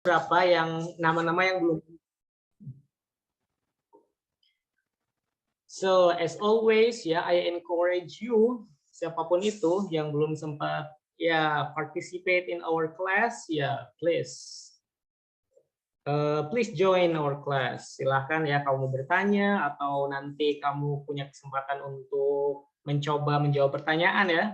berapa yang nama-nama yang belum. So as always ya, I encourage you, siapapun itu yang belum sempat ya participate in our class ya, please join our class. Silahkan ya kamu bertanya atau nanti kamu punya kesempatan untuk mencoba menjawab pertanyaan ya.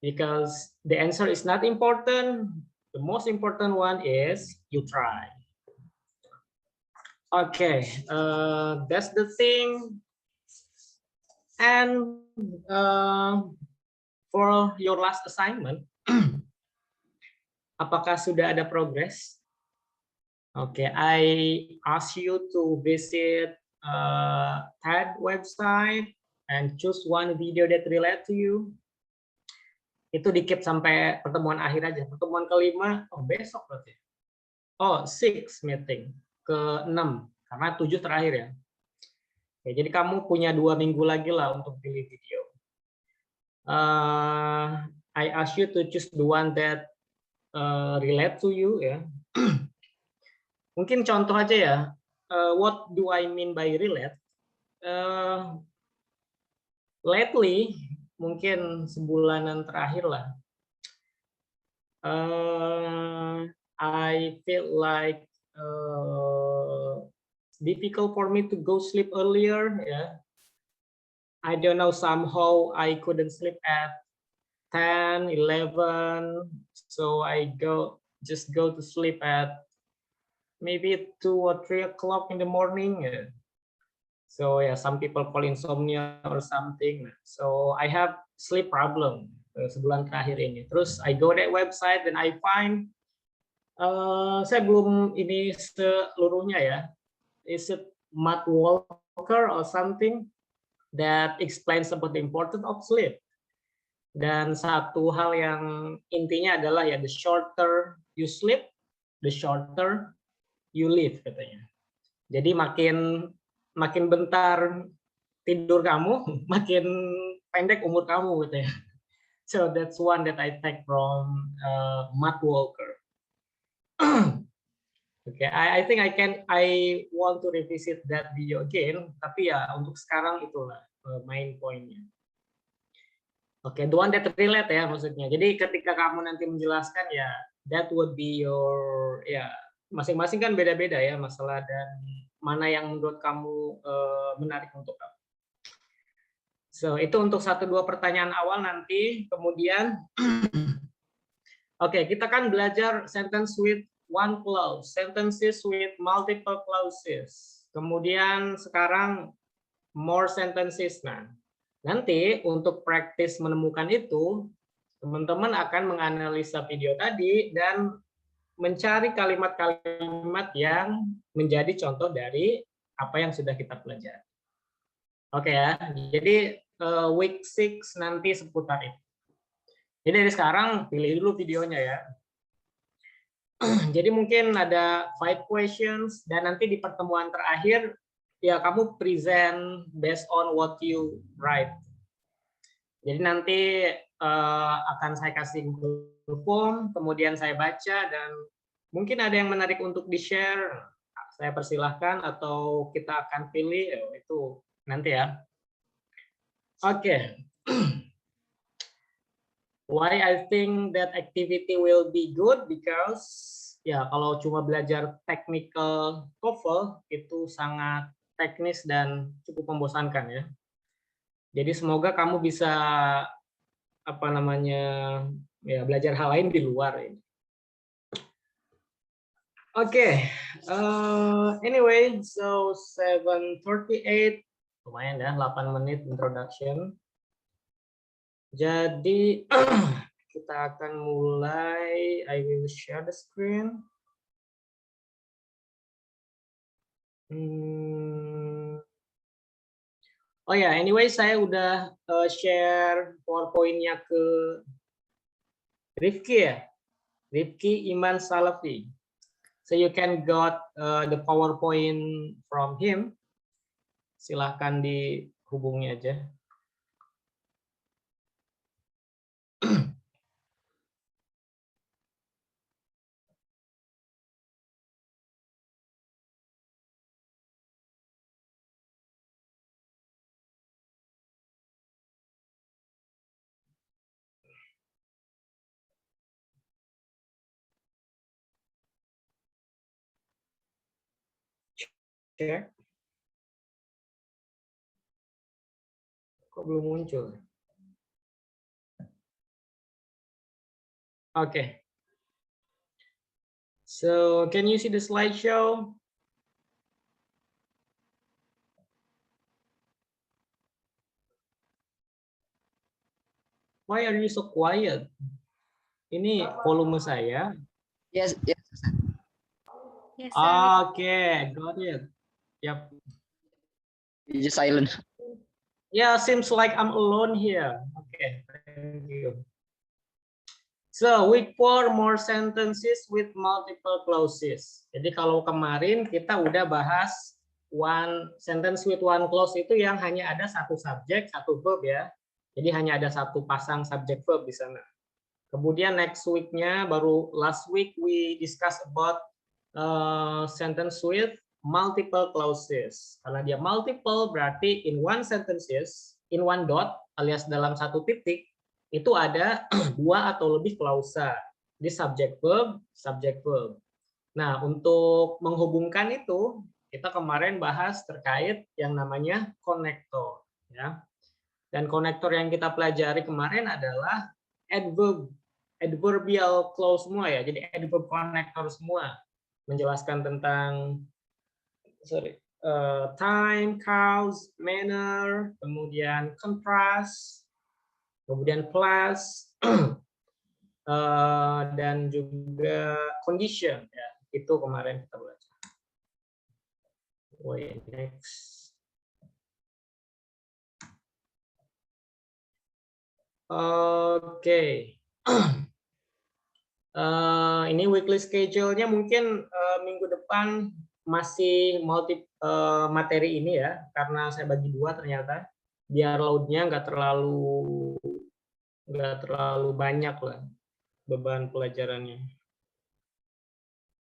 Because the answer is not important. The most important one is you try. Okay, that's the thing. And for your last assignment, apakah sudah ada progress? Okay, I ask you to visit TED website and choose one video that relate to you. Itu di-keep sampai pertemuan akhir aja. Pertemuan kelima, oh besok berarti. Oh, 6 meeting, ke-6, karena 7 terakhir ya. Oke, jadi kamu punya 2 minggu lagi lah untuk pilih video. I ask you to choose the one that relate to you ya. Mungkin contoh aja ya. What do I mean by relate? Lately, mungkin sebulanan terakhir lah. I feel like difficult for me to go sleep earlier. Yeah, I don't know, somehow I couldn't sleep at 10, 11, so I just go to sleep at maybe 2 or 3 o'clock in the morning. Yeah. So yeah, some people call insomnia or something. So I have sleep problem sebulan terakhir ini. Terus I go that website and I find saya belum ini seluruhnya ya. Is it Matt Walker or something that explains about the importance of sleep? Dan satu hal yang intinya adalah ya, the shorter you sleep, the shorter you live katanya. Jadi makin bentar tidur kamu, makin pendek umur kamu gitu ya. So that's one that I take from Matt Walker. Okay, I think I want to revisit that video again, tapi ya untuk sekarang itulah main pointnya. Oke, the one that relate ya maksudnya. Jadi ketika kamu nanti menjelaskan ya, that would be your ya, masing-masing kan beda-beda ya masalah dan mana yang menurut kamu menarik untuk kamu. So itu untuk 1-2 pertanyaan awal nanti, kemudian oke, kita kan belajar sentence with one clause, sentences with multiple clauses. Kemudian sekarang more sentences. Nah, nanti untuk praktis menemukan itu, teman-teman akan menganalisa video tadi dan mencari kalimat-kalimat yang menjadi contoh dari apa yang sudah kita pelajari. Oke ya, jadi week 6 nanti seputar itu. Jadi dari sekarang pilih dulu videonya ya. Jadi mungkin ada 5 questions dan nanti di pertemuan terakhir ya kamu present based on what you write. Jadi nanti akan saya kasih Google Form, kemudian saya baca dan mungkin ada yang menarik untuk di-share, saya persilahkan atau kita akan pilih itu nanti ya. Oke. Why I think that activity will be good because ya kalau cuma belajar technical TOEFL itu sangat teknis dan cukup membosankan ya. Jadi semoga kamu bisa apa namanya ya belajar hal lain di luar ini. Oke, anyway, so 7:38 lumayan ya 8 menit introduction. Jadi kita akan mulai. I will share the screen. Oh ya, anyway saya udah share PowerPoint-nya ke Rifki ya, Rifki Iman Salafi. So you can got the PowerPoint from him. Silahkan dihubungi aja. cek. Kok belum muncul? Okay. So can you see the slideshow? Why are you so quiet? Ini volume saya. Yes, yes. Yes, sir. Okay, got it. Yep. You just silent. Yeah, seems like I'm alone here. Okay, thank you. So, week 4 more sentences with multiple clauses. Jadi kalau kemarin kita udah bahas one sentence with one clause itu yang hanya ada satu subjek, satu verb ya. Jadi hanya ada satu pasang subjek verb di sana. Kemudian next week-nya baru last week we discuss about sentence with multiple clauses. Karena dia multiple berarti in one sentences, in one dot alias dalam satu titik itu ada dua atau lebih klausa di subject verb, subject verb. Nah, untuk menghubungkan itu kita kemarin bahas terkait yang namanya konektor ya. Dan konektor yang kita pelajari kemarin adalah adverb, adverbial clause semua ya. Jadi adverb konektor semua menjelaskan tentang time, cause, manner, kemudian contrast, kemudian plus, dan juga condition ya. Itu kemarin kita belajar. Wait, next. Oke. Ini weekly schedule-nya mungkin minggu depan masih materi ini ya, karena saya bagi dua ternyata, biar load-nya nggak terlalu banyak lah beban pelajarannya.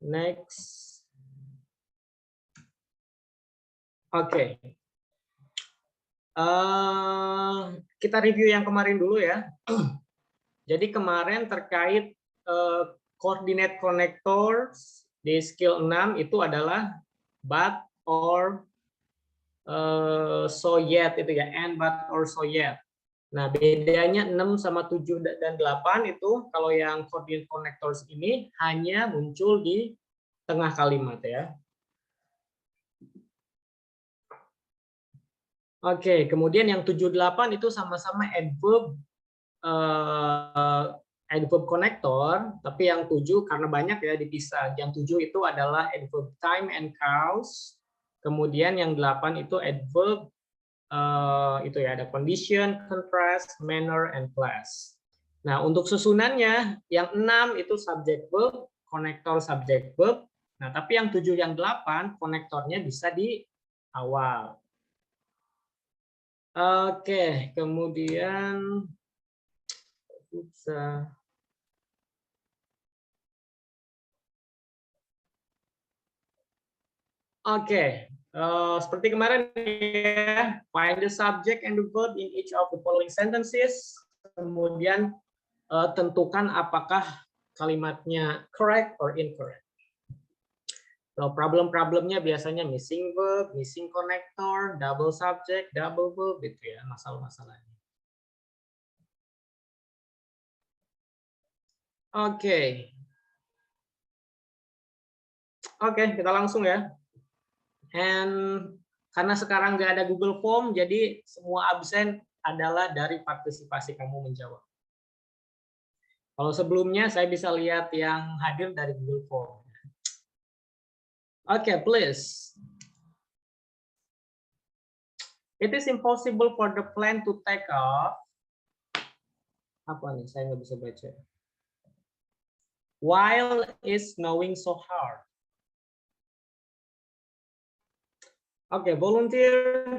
Next. Oke. Kita review yang kemarin dulu ya. Jadi kemarin terkait coordinate connectors di skill 6 itu adalah but or so yet itu ya, and but or so yet. Nah, bedanya 6 sama 7 dan 8 itu kalau yang coordinate connectors ini hanya muncul di tengah kalimat ya. Oke, kemudian yang 7, 8 itu sama-sama adverb adverb connector, tapi yang 7 karena banyak ya dipisah. Yang 7 itu adalah adverb time and cause. Kemudian yang 8 itu adverb itu ya, ada condition, contrast, manner, and class. Nah, untuk susunannya yang 6 itu subject verb, konektor subject verb. Nah, tapi yang 7 yang 8 konektornya bisa di awal. Oke, kemudian Oke, seperti kemarin ya, find the subject and the verb in each of the following sentences. Kemudian tentukan apakah kalimatnya correct or incorrect. So, problem-problemnya biasanya missing verb, missing connector, double subject, double verb, gitu ya, masalah-masalahnya. Oke. Oke, kita langsung ya. And karena sekarang nggak ada Google Form, jadi semua absen adalah dari partisipasi kamu menjawab. Kalau sebelumnya saya bisa lihat yang hadir dari Google Form. Okay, please. It is impossible for the plane to take off. Apa nih? Saya nggak bisa baca. While it's snowing so hard. Okay, volunteer.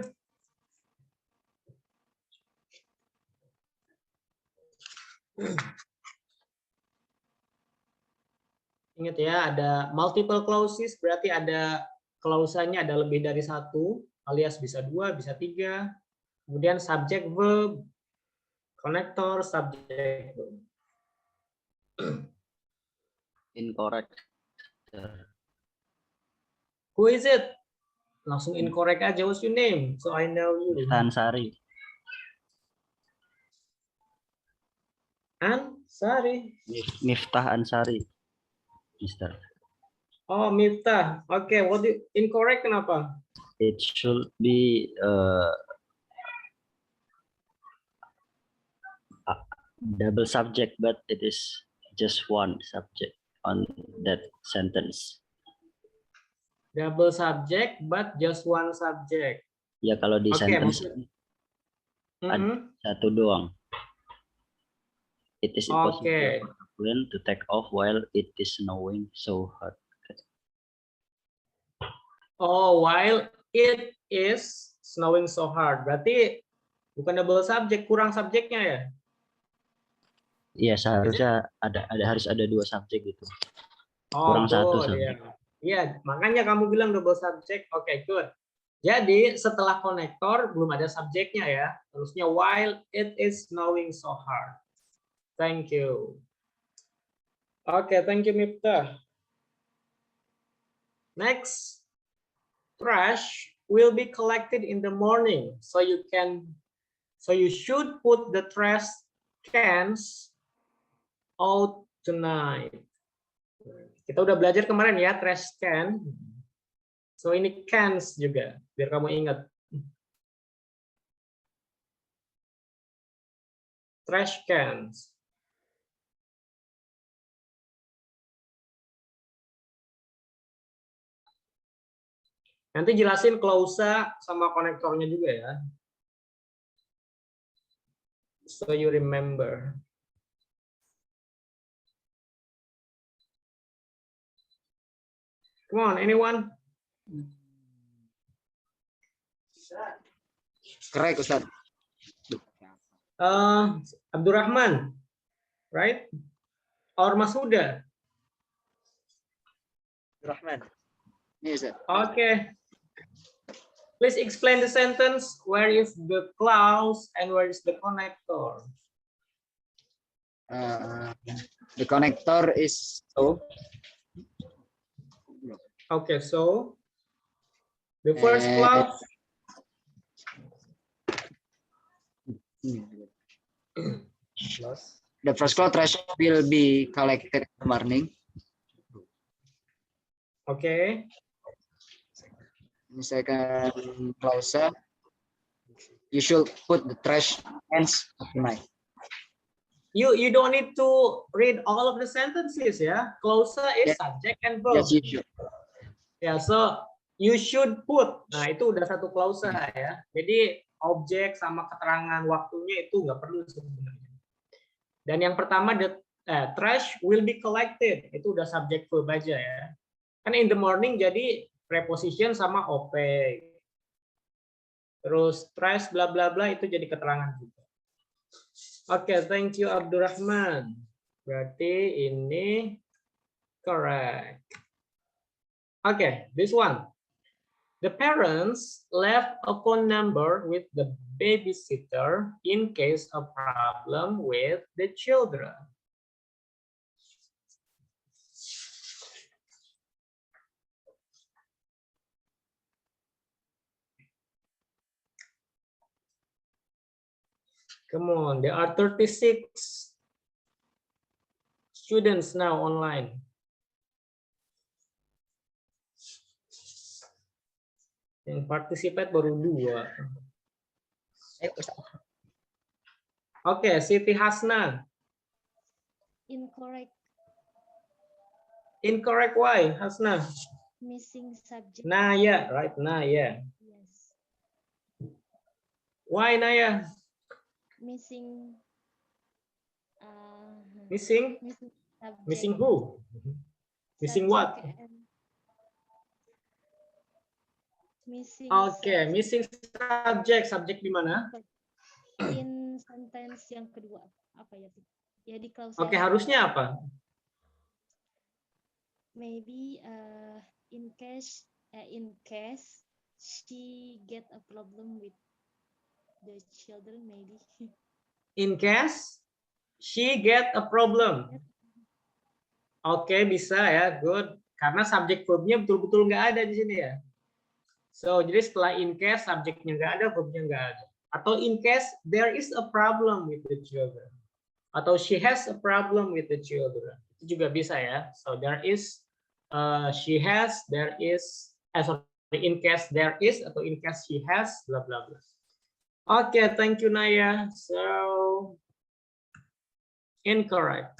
Ingat ya, ada multiple clauses, berarti ada klausanya ada lebih dari satu, alias bisa 2, bisa 3. Kemudian subject verb, connector, subject verb. Incorrect. Who is it? Langsung incorrect aja. What's your name? So I know you. Miftah Ansari. Ansari. Miftah Ansari, Mister. Oh, Miftah. Oke, what incorrect kenapa? It should be double subject, but it is just one subject on that sentence. Double subject, but just one subject. Ya kalau di Oke, sentence Mhm. satu doang. It is impossible Oke. for the plane to take off while it is snowing so hard. Oh, while it is snowing so hard. Berarti bukan double subject, kurang subjeknya ya? Iya, seharusnya harus ada dua subjek gitu. Oh, Kurang satu good, subjek. ya. Iya, makanya kamu bilang double subject. Oke, good. Jadi setelah konektor belum ada subjeknya ya. Terusnya while it is snowing so hard. Thank you. Oke, thank you Miftah. Next. Trash will be collected in the morning, so you should put the trash cans out tonight. Kita udah belajar kemarin ya trash can. So ini cans juga biar kamu ingat. Trash cans. Nanti jelasin klausa sama konektornya juga ya. So you remember. Come on, anyone? Correct, Ustaz. Abdurrahman, right? Or Mas Huda? Rahman. Yes, Ustaz. Okay. Please explain the sentence. Where is the clause and where is the connector? The connector is so. Okay, so the first clause. The first clause trash will be collected in the morning. Okay. The second clause, you should put the trash cans at night. You don't need to read all of the sentences, yeah. Clause is Yeah. subject and verb. Yes, you should. Ya, so you should put. Nah, itu udah satu clause ya. Jadi objek sama keterangan waktunya itu nggak perlu sebenarnya. Dan yang pertama, the trash will be collected. Itu udah subject verb aja ya. Kan in the morning jadi preposition sama OP. Terus trash bla bla bla itu jadi keterangan juga. Oke, thank you Abdurrahman. Berarti ini correct. Okay, this one. The parents left a phone number with the babysitter in case of problem with the children. Come on, there are 36 students now online. Yang participate baru 2. Oke, Siti Hasna. Incorrect. Incorrect why, Hasna? Missing subject. Naya, right? Naya. Yes. Why Naya? Missing. Missing? Missing subject. Missing who? Missing what? Subject and missing. Oke, missing subject. Subject di mana? In sentence yang kedua apa ya? Ya di clause. Oke, harusnya apa? Maybe in case she get a problem with the children, maybe. In case she get a problem. Oke, bisa ya, good. Karena subjek verbnya betul-betul nggak ada di sini ya. So jadi setelah in case subjeknya nggak ada, verbnya nggak ada. Atau in case there is a problem with the children. Atau she has a problem with the children. Itu juga bisa ya. So there is, she has, there is, sorry, in case there is atau in case she has, bla bla bla. Okay, thank you Naya. So incorrect.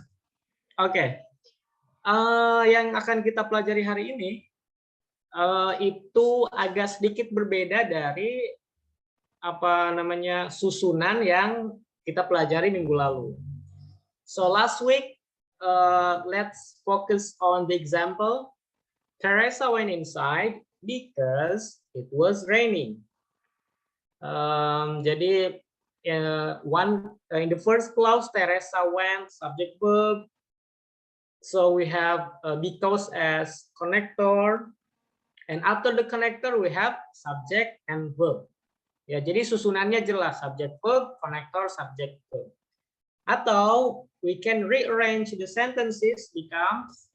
Okay. Yang akan kita pelajari hari ini itu agak sedikit berbeda dari apa namanya susunan yang kita pelajari minggu lalu. So last week, let's focus on the example. Teresa went inside because it was raining. Jadi in the first clause, Teresa went, subject verb. So we have because as connector, and after the connector we have subject and verb. Ya, jadi susunannya jelas, subject verb, connector, subject verb. Atau we can rearrange the sentences becomes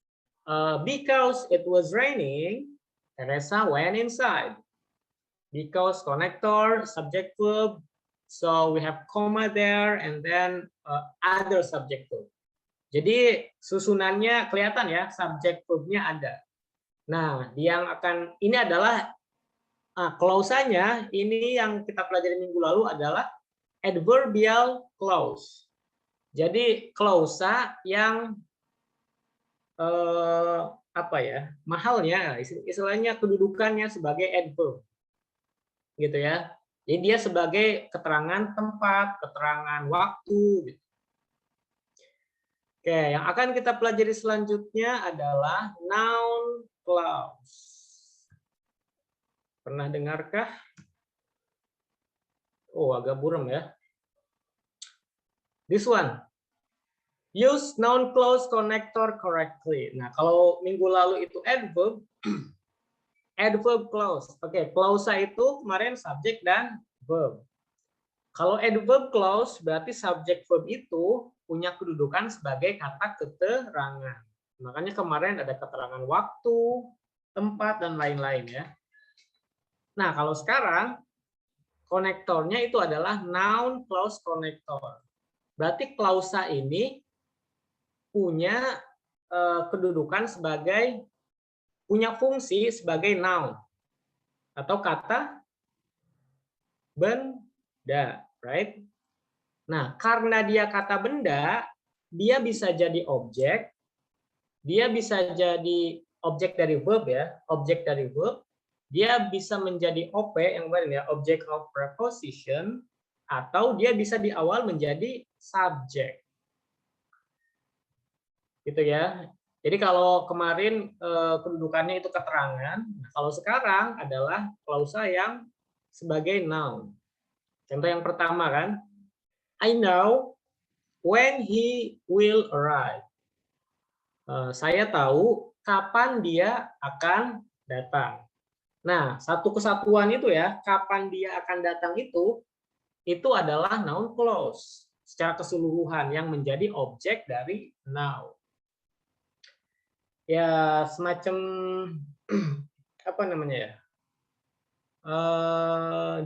because it was raining, Teresa went inside. Because connector, subject verb, so we have comma there and then other subject verb. Jadi susunannya kelihatan ya, subject verbnya ada. Nah, yang akan ini adalah klausanya, ini yang kita pelajari minggu lalu adalah adverbial clause. Jadi klausa yang apa ya, mahalnya, istilahnya kedudukannya sebagai adverb, gitu ya. Jadi dia sebagai keterangan tempat, keterangan waktu. Gitu. Oke, yang akan kita pelajari selanjutnya adalah noun clause. Pernah dengarkah? Oh, agak buram ya. This one. Use noun clause connector correctly. Nah, kalau minggu lalu itu adverb, adverb clause. Oke, klausa itu kemarin subjek dan verb. Kalau adverb clause berarti subjek verb itu punya kedudukan sebagai kata keterangan. Makanya kemarin ada keterangan waktu, tempat, dan lain-lain ya. Nah, kalau sekarang konektornya itu adalah noun clause connector. Berarti klausa ini punya kedudukan sebagai, punya fungsi sebagai noun atau kata benda, right? Nah, karena dia kata benda, dia bisa jadi objek, dia bisa jadi objek dari verb ya, objek dari verb, dia bisa menjadi OP yang kemarin ya, object of preposition, atau dia bisa di awal menjadi subjek. Gitu ya. Jadi kalau kemarin kedudukannya itu keterangan, kalau sekarang adalah klausa yang sebagai noun. Contoh yang pertama kan, I know when he will arrive. Saya tahu kapan dia akan datang. Nah, satu kesatuan itu ya, kapan dia akan datang itu adalah noun clause secara keseluruhan yang menjadi objek dari noun. Ya, semacam apa namanya ya?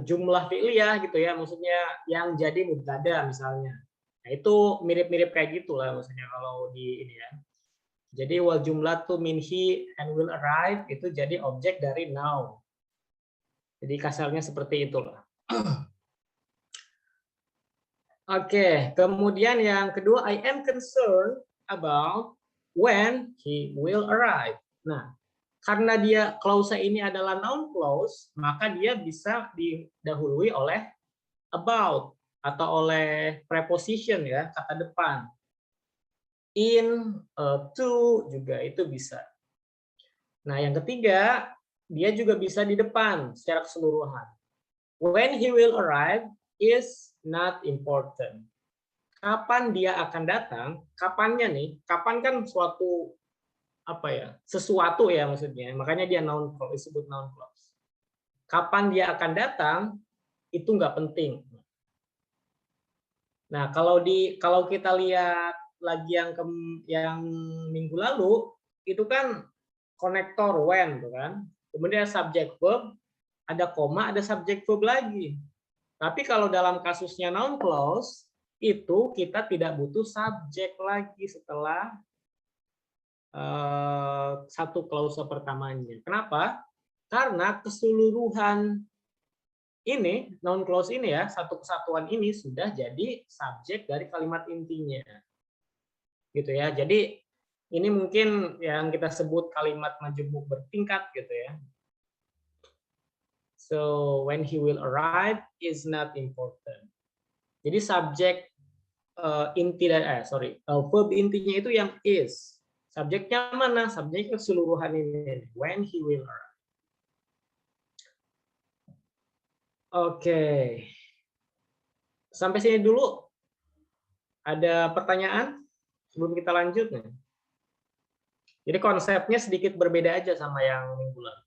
Jumlah fi'liyah gitu ya, maksudnya yang jadi mubtada misalnya. Nah, itu mirip-mirip kayak gitulah maksudnya kalau di ini ya. Jadi wal jumlah tu min he and will arrive itu jadi objek dari noun. Jadi kasarnya seperti itulah. Oke, kemudian yang kedua, I am concerned about when he will arrive. Nah, karena dia klausa ini adalah noun clause, maka dia bisa didahului oleh about atau oleh preposition ya, kata depan. In, to juga itu bisa. Nah, yang ketiga, dia juga bisa di depan secara keseluruhan. When he will arrive is not important. Kapan dia akan datang? Kapannya nih? Kapan kan suatu apa ya? Sesuatu ya maksudnya. Makanya dia noun clause, disebut noun clause. Kapan dia akan datang itu nggak penting. Nah, kalau kita lihat lagi yang minggu lalu itu kan konektor when tuh kan. Kemudian subject verb, ada koma, ada subject verb lagi. Tapi kalau dalam kasusnya noun clause, itu kita tidak butuh subjek lagi setelah satu klause pertamanya. Kenapa? Karena keseluruhan ini, noun clause ini ya, satu kesatuan ini sudah jadi subjek dari kalimat intinya. Gitu ya. Jadi ini mungkin yang kita sebut kalimat majemuk bertingkat gitu ya. So when he will arrive is not important. Jadi subjek inti dari verb intinya itu yang is. Subjeknya mana? Subjeknya keseluruhan ini. When he will arrive. Oke. Sampai sini dulu. Ada pertanyaan sebelum kita lanjut nih? Jadi konsepnya sedikit berbeda aja sama yang minggu lalu.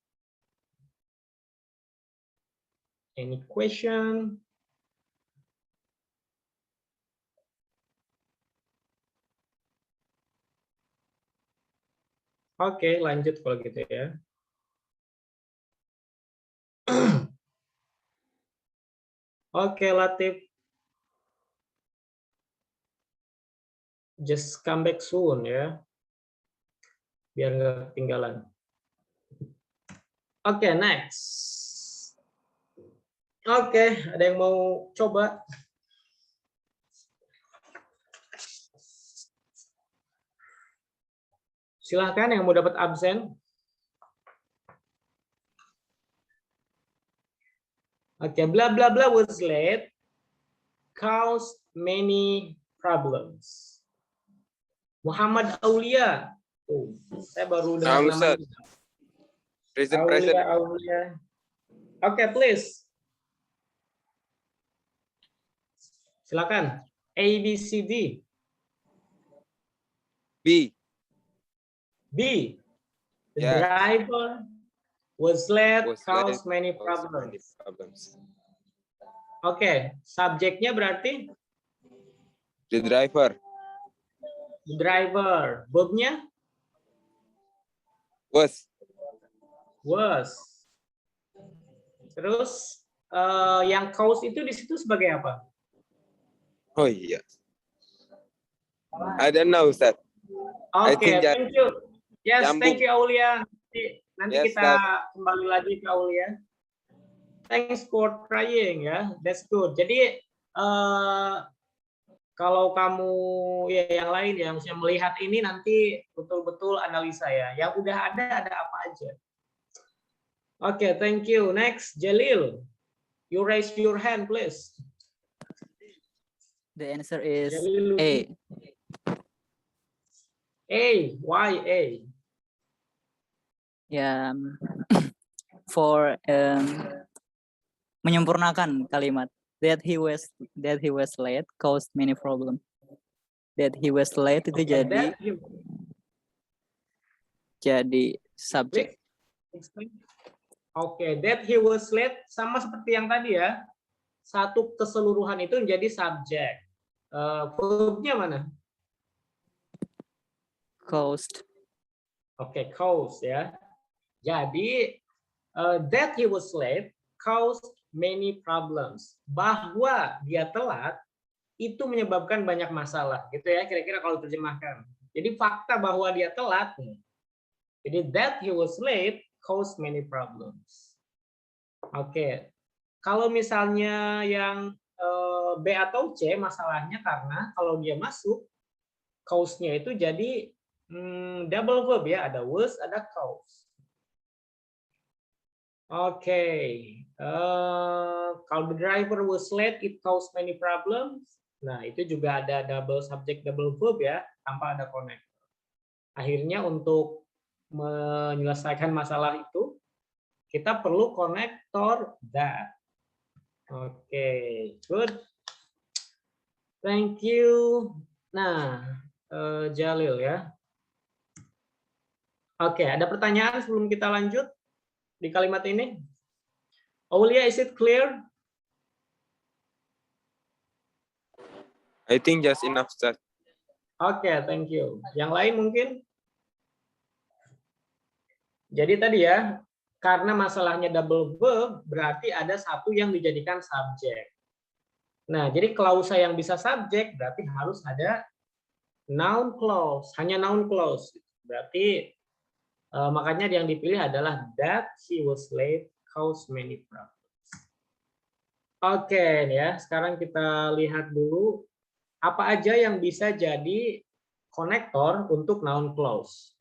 Any question? Oke, lanjut kalau gitu ya. Oke, Latif. Just come back soon ya. Biar nggak ketinggalan. Oke, next. Oke, ada yang mau coba? Silahkan yang mau dapat absen. Oke, bla bla bla was late, caused many problems. Muhammad Aulia. Saya baru dengar namanya. Present. Aulia. Oke, please. Silakan. A, B, C, D. B. B. The Yeah. driver was late, Was caused late, many caused problems. many problems. Oke, subjeknya berarti The driver the driver. Verbnya was. Terus yang cause itu di situ sebagai apa? Oh iya. I don't know, Ustaz. I Oke, think that- thank you. Yes, Nyambung. thank you Aulia. Nanti Yes, kita kembali lagi ke Aulia. Thanks for trying ya. That's good. Jadi kalau kamu ya yang lain yang bisa melihat ini nanti betul-betul analisa ya. Yang udah ada apa aja. Oke, thank you. Next, Jalil. You raise your hand, please. The answer is Jalil A. A. Why A? Ya, for menyempurnakan kalimat that he was late caused many problem. That he was late itu jadi subjek. Oke, that he was late sama seperti yang tadi ya. Satu keseluruhan itu menjadi subjek. Verbnya mana? Caused. Oke, caused ya. Jadi that he was late caused many problems. Bahwa dia telat itu menyebabkan banyak masalah, gitu ya kira-kira kalau terjemahkan. Jadi fakta bahwa dia telat. Jadi that he was late caused many problems. Oke. Kalau misalnya yang B atau C masalahnya karena kalau dia masuk cause-nya itu jadi double verb ya, ada was, ada cause. Oke. Kalau the driver was late, it caused many problems. Nah, itu juga ada double subject, double verb ya, tanpa ada connector. Akhirnya untuk menyelesaikan masalah itu, kita perlu konektor that. Oke, good. Thank you. Nah, Jalil ya. Oke, ada pertanyaan sebelum kita lanjut di kalimat ini? Aulia, is it clear? I think just enough, Ustaz. Oke, thank you. Yang lain mungkin? Jadi tadi ya, karena masalahnya double verb, berarti ada satu yang dijadikan subjek. Nah, jadi klausa yang bisa subjek berarti harus ada noun clause, hanya noun clause. Berarti makanya yang dipilih adalah that he was late caused many problems. Oke, ya. Sekarang kita lihat dulu apa aja yang bisa jadi konektor untuk noun clause.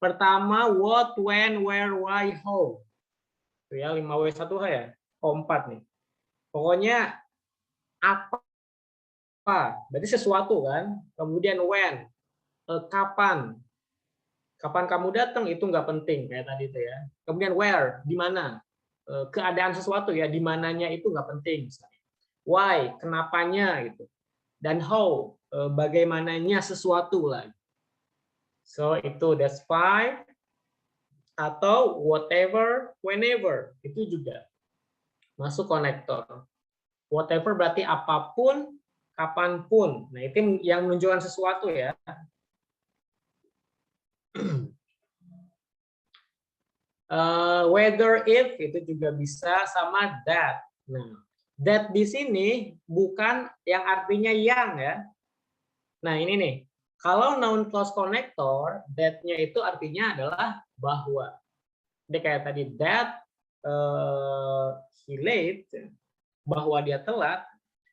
Pertama, what, when, where, why, how. Itu ya 5W1H ya. O4 nih. Pokoknya apa. Berarti sesuatu kan. Kemudian when, kapan. Kapan kamu datang itu nggak penting kayak tadi itu ya. Kemudian where, di mana. Keadaan sesuatu ya, di mananya itu nggak penting. Why, kenapanya gitu. Dan how, bagaimananya sesuatu lah. So itu that's 5. Atau whatever, whenever, itu juga masuk konektor. Whatever berarti apapun, kapanpun. Nah itu yang menunjukkan sesuatu ya. Whether, if, itu juga bisa sama that. Nah, that di sini bukan yang artinya yang ya. Nah ini nih, kalau noun clause connector, that-nya itu artinya adalah bahwa. Jadi kayak tadi that he late, bahwa dia telat,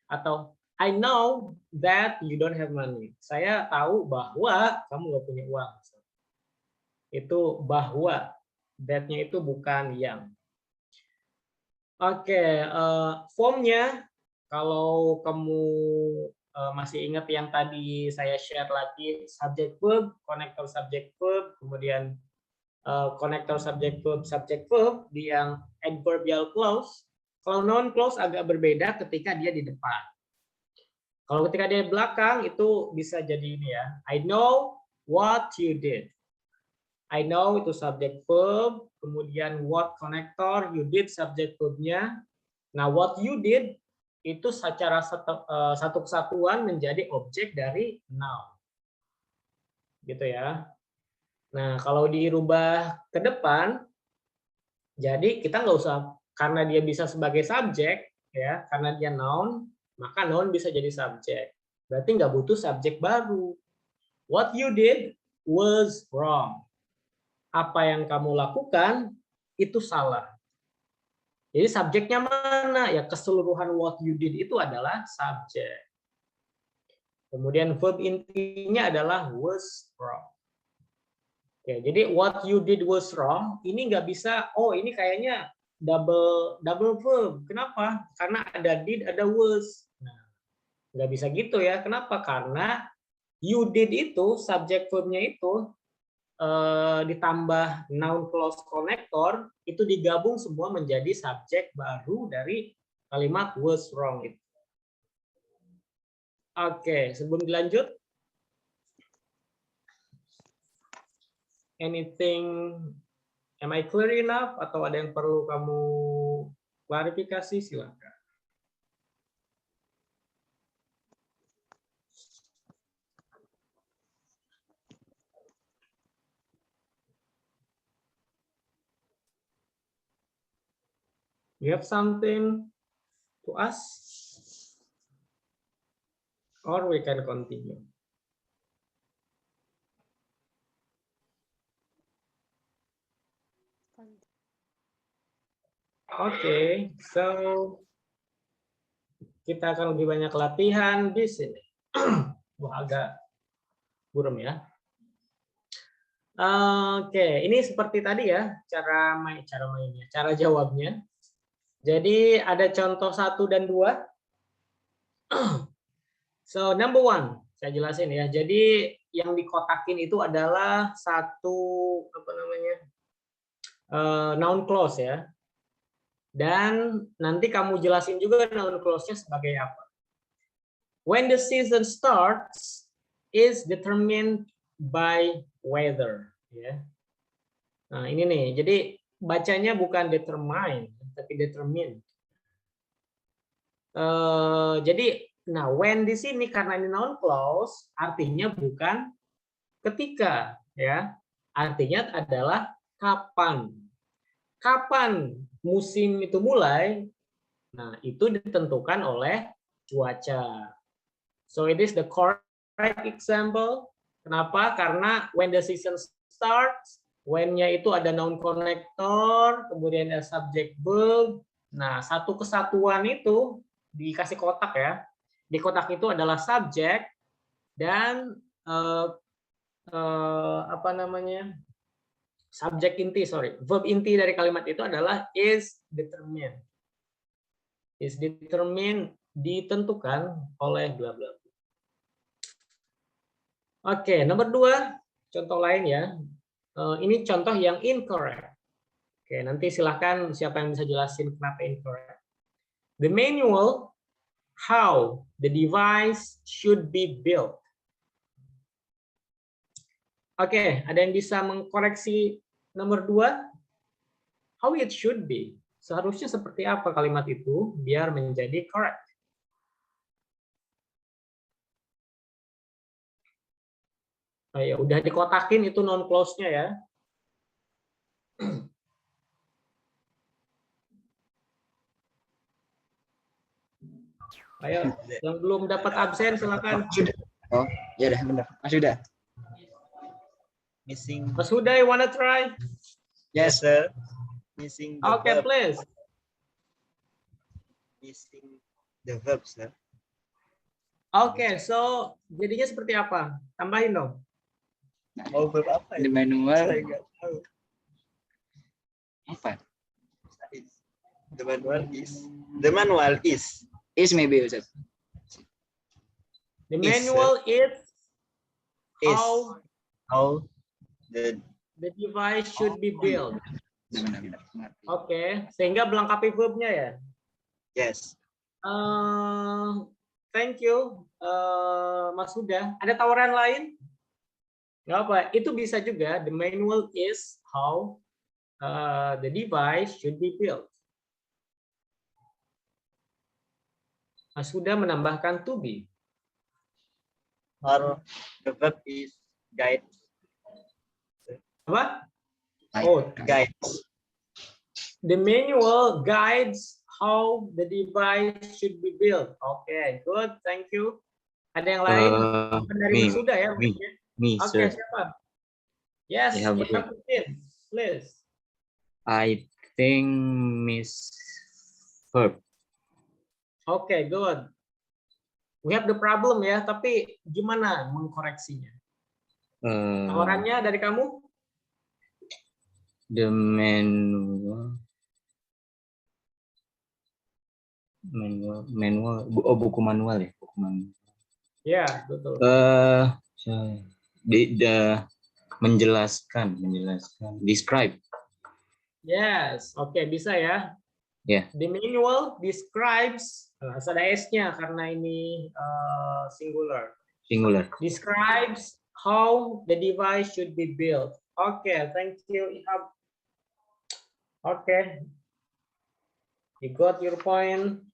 atau I know that you don't have money. Saya tahu bahwa kamu nggak punya uang. Itu bahwa. That-nya itu bukan yang. Oke, formnya kalau kamu masih ingat yang tadi saya share lagi subject verb, connector subject verb, kemudian connector subject verb di yang adverbial clause. Kalau noun clause agak berbeda ketika dia di depan. Kalau ketika dia di belakang itu bisa jadi ini ya. I know what you did. I know itu subject verb, kemudian what connector, you did subject verbnya. Nah, what you did itu secara satu kesatuan menjadi objek dari noun. Gitu ya. Nah, kalau dirubah ke depan, jadi kita nggak usah, karena dia bisa sebagai subjek, ya, karena dia noun, maka noun bisa jadi subjek. Berarti nggak butuh subjek baru. What you did was wrong. Apa yang kamu lakukan itu salah. Jadi subjeknya mana? Ya keseluruhan what you did itu adalah subjek. Kemudian verb intinya adalah was wrong. Oke, jadi what you did was wrong, ini nggak bisa, oh ini kayaknya double verb. Kenapa? Karena ada did, ada was. Nah, nggak bisa gitu ya. Kenapa? Karena you did itu, subjek verbnya itu, ditambah noun clause connector itu digabung semua menjadi subjek baru dari kalimat was wrong itu. Oke, sebelum dilanjut, anything, am I clear enough atau ada yang perlu kamu klarifikasi? Silakan. You have something to ask? Or we can continue. Oke, so kita akan lebih banyak latihan di sini. Wah, agak buram ya. Oke, ini seperti tadi ya cara mainnya, cara jawabnya. Jadi ada contoh 1 dan 2. So number 1, saya jelasin ya. Jadi yang dikotakin itu adalah satu noun clause ya. Dan nanti kamu jelasin juga noun clause-nya sebagai apa. When the season starts is determined by weather ya. Nah, ini nih. Jadi bacanya bukan determine tapi determine. Jadi nah when di sini karena ini noun clause artinya bukan ketika ya. Artinya adalah kapan. kapan musim itu mulai? Nah, itu ditentukan oleh cuaca. So it is the correct example. Kenapa? Karena when the season starts, when-nya itu ada noun connector, kemudian ada subject verb. Nah, satu kesatuan itu dikasih kotak ya. Di kotak itu adalah subjek dan apa namanya? Subjek inti, verb inti dari kalimat itu adalah is determined. Is determined, ditentukan oleh bla bla. Oke, nomor 2, contoh lain ya. Ini contoh yang incorrect. Oke, nanti silahkan siapa yang bisa jelasin kenapa incorrect. The manual how the device should be built. Oke, ada yang bisa mengkoreksi nomor 2? How it should be. Seharusnya seperti apa kalimat itu biar menjadi correct? Ayo, udah dikotakin itu non close-nya ya. Ayo, yang belum dapat absen silakan. Oh, ya udah benar. Mas Huda. Missing. Mas Huda, you wanna try? Yes, sir. Missing the Okay, verb. please. Missing the verb, sir. Oke, so jadinya seperti apa? Tambahin dong. Mau verb apa The ya? manual Saya nggak tahu. apa? The manual is. Is maybe Ustaz. The Is, manual is Is how how the the device should be built. Benar. Oke, sehingga melengkapi verbnya ya. yes. Thank you, Mas Huda. Ada tawaran lain? Nggak apa, itu bisa juga. The manual is how the device should be built. Mas Huda menambahkan to be. Or the verb is guide. Apa? Oh, Guides. the manual guides how the device should be built. Okay, good. Thank you. Ada yang lain? Dari Mas Huda ya? Me, Oke, sir. siapa? Yes, Ya, betul. Putin, please. I think Miss verb. Oke, good. We have the problem ya, tapi gimana mengkoreksinya? Tawarannya dari kamu? The manual. Oh, buku manual ya, buku manual. Ya, betul. Menjelaskan, describe. Yes, oke, bisa ya. Ya. The manual describes, harus ada S-nya karena ini singular. Describes how the device should be built. Oke, thank you, Ihab. Oke. You got your point.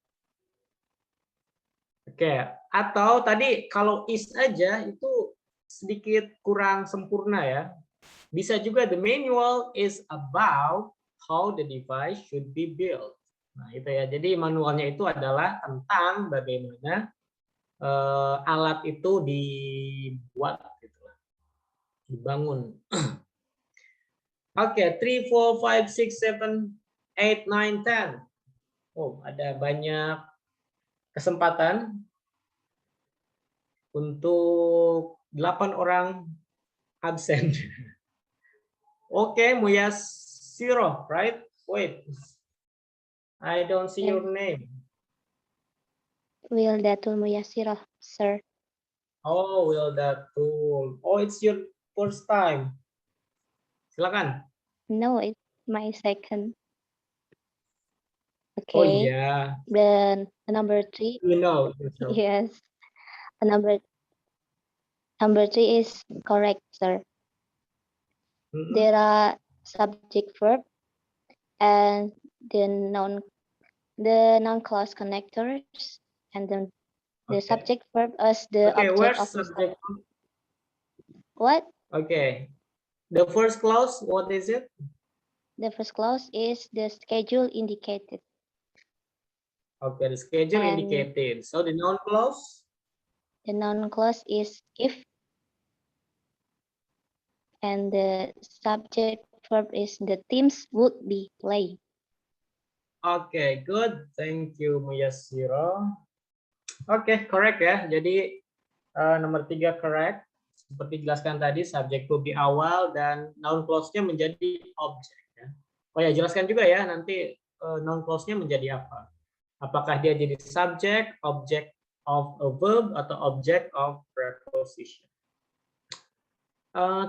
Oke, atau tadi kalau is aja itu sedikit kurang sempurna ya. Bisa juga the manual is about how the device should be built. Nah, itu ya. Jadi manualnya itu adalah tentang bagaimana alat itu dibuat gitu. Dibangun. Oke, 3 4 5 6 7 8 9 10. Oh, ada banyak kesempatan untuk 8 orang absen. Oke, Muyasiro, right? Wait. I don't see your name. Wildatul Muyasirah, sir. Oh, Wildatul. Oh, it's your first time. Silakan. No, it's my second. Oh Okay. yeah. Then number 3. You know. Yes. Number 3 is correct, sir. Mhm. There are subject verb and the noun clause connectors, and then the Okay. subject verb as the Okay, object where's of the subject? what? Okay. The first clause, what is it? The first clause is the schedule indicated. Okay, the schedule And- indicated. So the noun clause. The noun clause is if. And the subject verb is the teams would be playing. Oke, good. Thank you, Muyasiro. Oke, correct ya. Jadi nomor 3 correct. Seperti jelaskan tadi, subjek verb di awal dan noun clause-nya menjadi objek. Ya. Oh ya, jelaskan juga ya nanti noun clause-nya menjadi apa. Apakah dia jadi subject, object of a verb, atau object of preposition.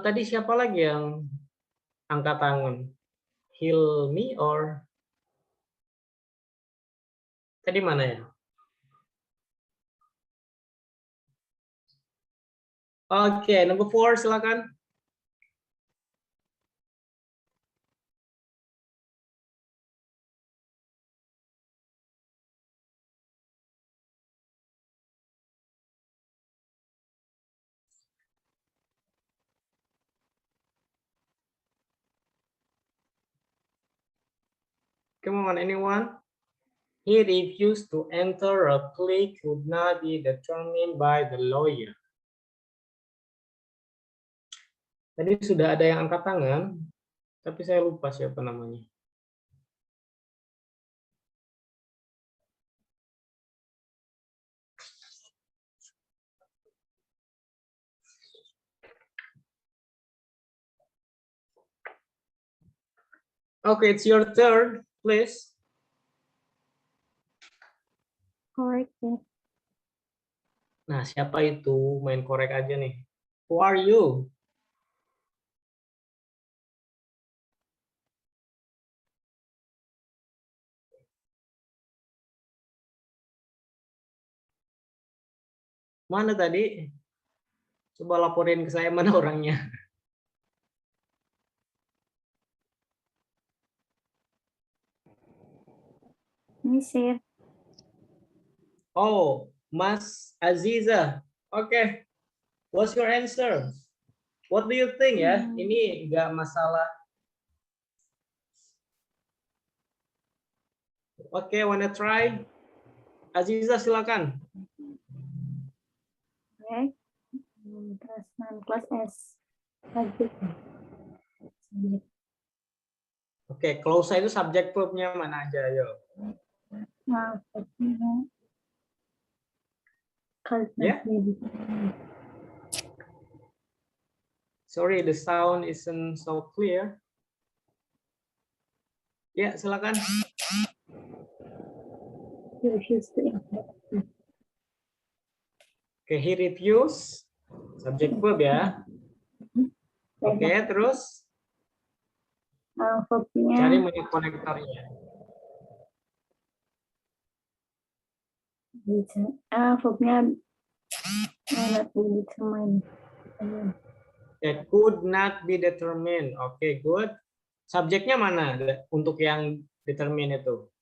Tadi siapa lagi yang angkat tangan? Hilmi or tadi mana ya? Oke, number 4 silakan. Come on, anyone? He refused to enter a plea could not be determined by the lawyer. Tadi sudah ada yang angkat tangan, tapi saya lupa siapa namanya. Okay, it's your turn, please. Correct. Nah, siapa itu? Main korek aja nih. Who are you? Mana tadi? Coba laporin ke saya mana orangnya. Ini sih. Oh, Mas Aziza. Okay. What's your answer? What do you think ya? Ini nggak masalah. Oke, wanna try? Aziza silakan. Okay. Terus noun clause as subject. Oke, clause itu subject verb-nya mana aja, ayo. Nah, Ya? Sorry, the sound isn't so clear. Ya, silakan. Oke, he refuse. Subject verb ya. Oke, terus cari mana konektornya. Verbnya not be determined. It could not be determined. Oke, good. Subjeknya mana untuk yang determine itu?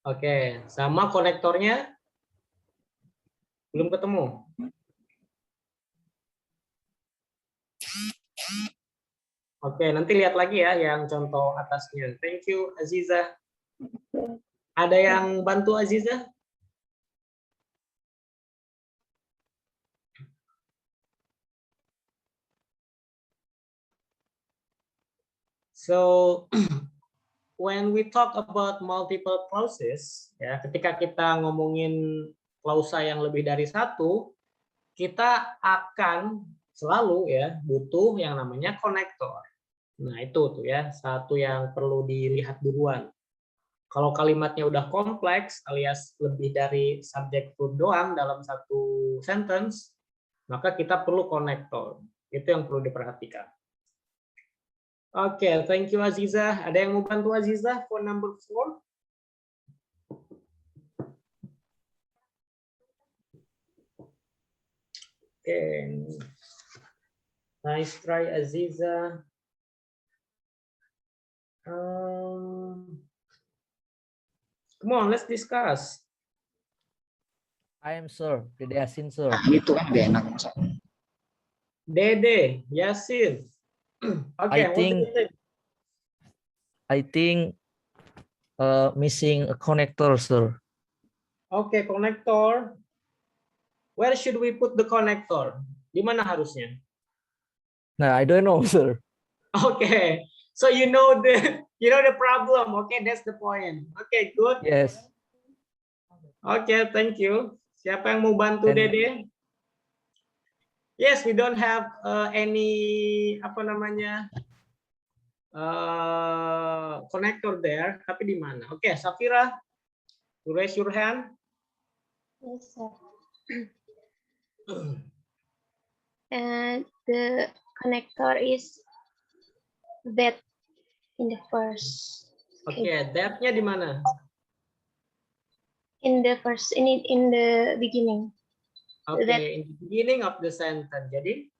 Oke, sama konektornya belum ketemu. Oke, nanti lihat lagi ya yang contoh atasnya. Thank you, Aziza. Ada yang bantu Aziza? So, when we talk about multiple clauses, ya, ketika kita ngomongin klausa yang lebih dari satu, kita akan selalu ya butuh yang namanya konektor. Nah, itu tuh ya, satu yang perlu dilihat duluan. Kalau kalimatnya udah kompleks alias lebih dari subjek verb doang dalam satu sentence, maka kita perlu konektor. Itu yang perlu diperhatikan. Oke, thank you Aziza. Ada yang mau bantu Aziza for number 4? Oke. Nice try Aziza. Come on, let's discuss. I am sir, Dede Yasin sir. Nah, itu kan gak enak. Dede, Yasin. Okay, what do you think? I think missing a connector, sir. Okay, connector. Where should we put the connector? Di mana harusnya? Nah, I don't know, sir. Okay, so you know the problem. Okay, that's the point. Okay, good. Yes. Okay, thank you. Siapa yang mau bantu And- Dede? Yes, we don't have any apa namanya connector there. Tapi di mana? Okay, Safira, you raise your hand. Yes, sir. And the connector is that in the first. Okay, that-nya di mana? In the first, in the beginning. Okay, That- in the beginning of the sentence. Jadi,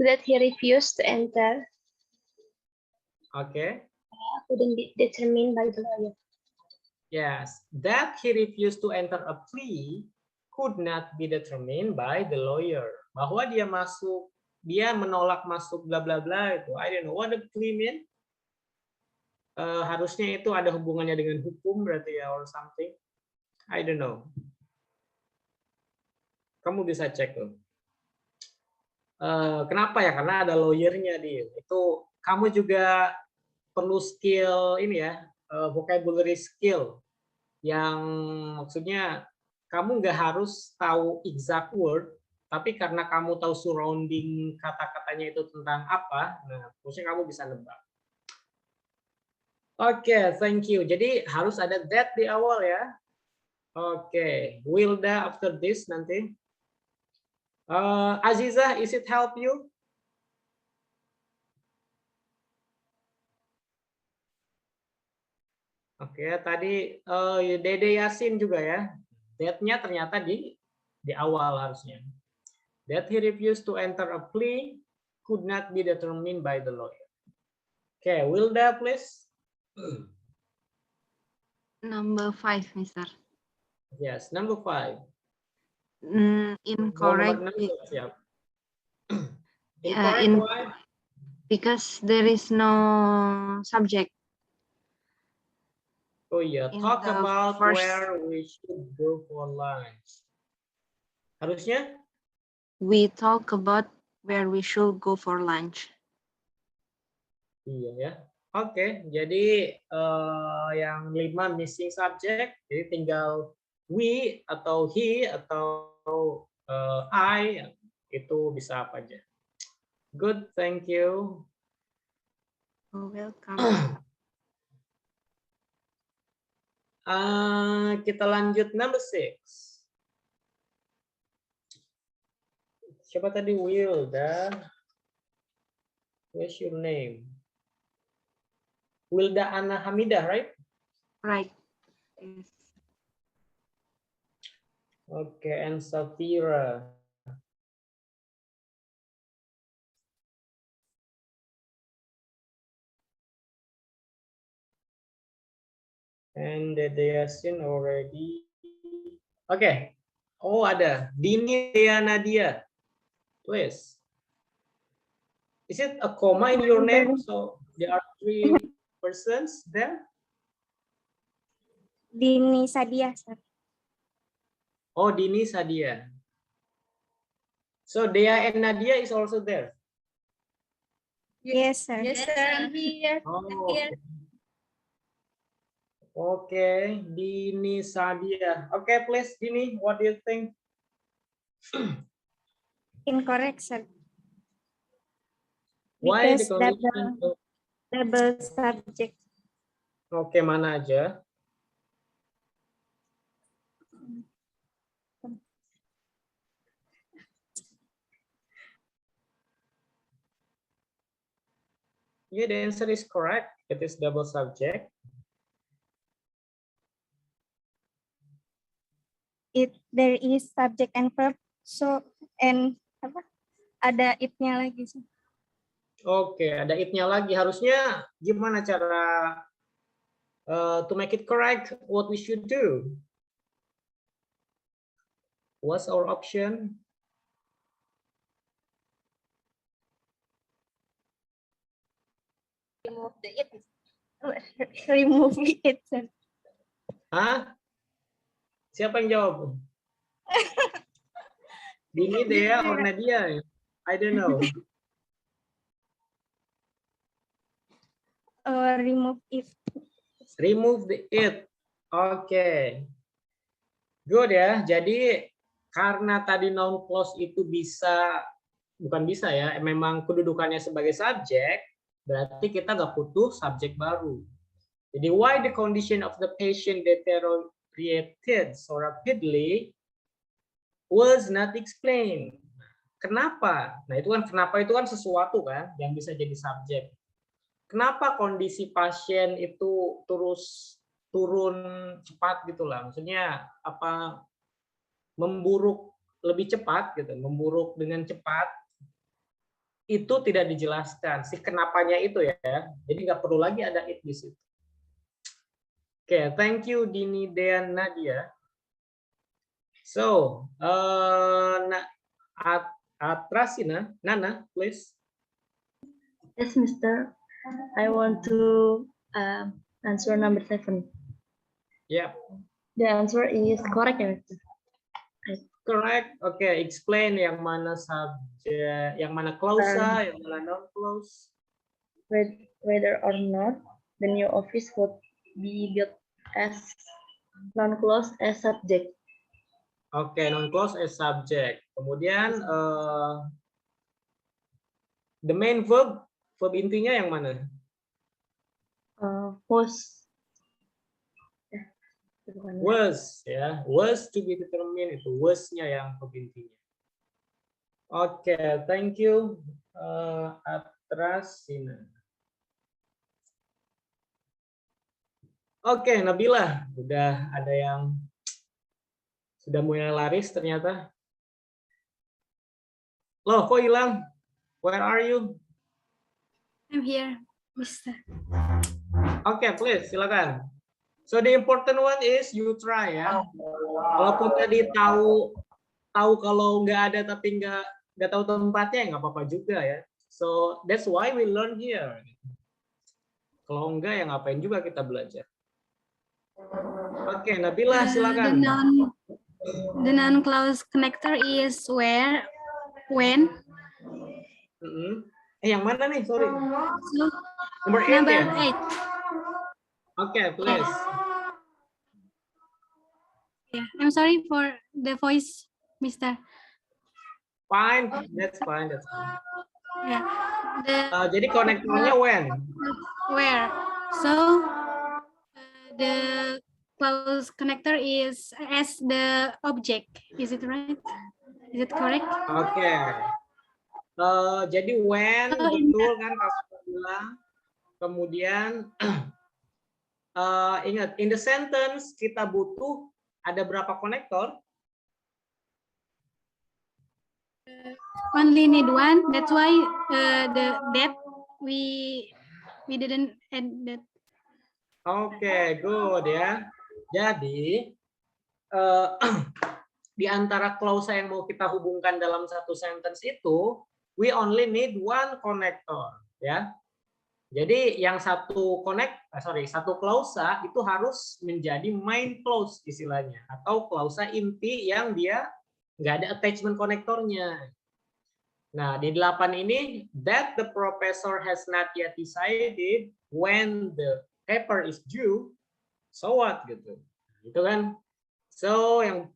That he refused to enter okay. couldn't be determined by the lawyer. Yes, that he refused to enter a plea could not be determined by the lawyer. Bahwa dia menolak masuk bla bla bla itu. I don't know what the plea mean. Harusnya itu ada hubungannya dengan hukum berarti ya or something. I don't know. Kamu bisa cek tuh. Kenapa ya? Karena ada lawyernya di itu. Kamu juga perlu skill ini ya, vocabulary skill yang maksudnya kamu nggak harus tahu exact word, tapi karena kamu tahu surrounding kata-katanya itu tentang apa, nah maksudnya kamu bisa nebak. Oke, thank you. Jadi harus ada that di awal ya. Oke, Wilda after this nanti. Aziza, is it help you? Oke, tadi Dede Yasin juga ya. That-nya ternyata di awal harusnya. That he refused to enter a plea could not be determined by the lawyer. Oke, Wilda, please. Number 5, Mister. Yes, number 5. Incorrect Nomor 6, siap. Yeah, Incorrect, why? because there is no subject. Oh iya, In talk the about first- where we should go for lunch. Harusnya? We talk about where we should go for lunch. Iya ya. Oke, jadi yang 5 missing subject, jadi tinggal we atau he atau I itu bisa apa aja. Good, thank you. Oh, welcome. Kita lanjut number 6. Siapa tadi? Wilda. What's your name? Wilda Anna Hamidah, right? Right. Yes. Okay, and Safira. And Dede Yasin already. Okay. Oh, ada. Dini Dea Nadia. Please. Is it a comma in your name? So there are 3 persons there? Dini Sadia, sir. Oh, Dini Sadia. So Dea and Nadia is also there. Yes, sir. Yes, sir. I'm here. Oh, Here. okay. Dini Sadia. Okay, please, Dini, what do you think? Incorrect, sir. Why the Because condition? double subject. Oke, mana aja? Yeah, the answer is correct. It is double subject. There is subject and verb. So and apa? Ada it-nya lagi, sir. Oke, ada it-nya lagi. Harusnya gimana cara to make it correct? What we should do? What's our option? Remove the it. Remove it, sir. Hah? Siapa yang jawab? Dini, Dea, or Nadia? I don't know. Remove it. Remove the it. Oke. Good ya. Jadi karena tadi noun clause itu bukan bisa ya, memang kedudukannya sebagai subjek, berarti kita nggak butuh subjek baru. Jadi why the condition of the patient deteriorated so rapidly was not explained. Kenapa? Nah itu kan kenapa itu kan sesuatu kan yang bisa jadi subjek. Kenapa kondisi pasien itu terus turun cepat gitulah, maksudnya apa, memburuk lebih cepat gitu, memburuk dengan cepat, itu tidak dijelaskan si kenapanya itu ya, jadi nggak perlu lagi ada it di situ. Oke, thank you Dini, Dean, Nadia. So, Atrasina, Nana, please. Yes, Mister. I want to answer number 7. Yeah. The answer is correct, ya, Mister. Correct. Oke, explain yang mana subjek, yang mana clausa, yang mana non clause. Whether or not the new office would be built as non-clause as subject. Oke, non clause as subject. Kemudian the main verb intinya yang mana? Was. Was ya, was to be determined, itu was-nya yang verb intinya. Oke, thank you Atrasina. Oke, Nabila, udah ada yang sudah mulai laris ternyata. Loh, kok hilang? Where are you? I'm here, Mister. Oke, please, silakan. So the important one is you try ya. Walaupun tadi tahu kalau nggak ada tapi nggak tahu tempatnya, nggak apa-apa juga ya. So that's why we learn here. Kalau enggak ya ngapain juga kita belajar. Oke, Nabila silakan. The non-clause connector is where, when. Yang mana nih? Sorry. So, Number 8 ya? 8. Oke, please. Yeah, I'm sorry for the voice, Mister. Fine, that's fine. Yeah. Jadi konektornya when? Where? So the clause connector is as the object. Is it right? Is it correct? Oke. Jadi when betul kan kamu bilang. Kemudian ingat in the sentence kita butuh ada berapa konektor? Only need one. That's why that we didn't add that. Oke, good ya. Jadi di antara klausa yang mau kita hubungkan dalam satu sentence itu, we only need one connector ya. Jadi yang satu klausa itu harus menjadi main clause istilahnya, atau klausa inti yang dia nggak ada attachment konektornya. Nah, di 8 ini, that the professor has not yet decided when the paper is due, so what gitu. Gitu kan? So yang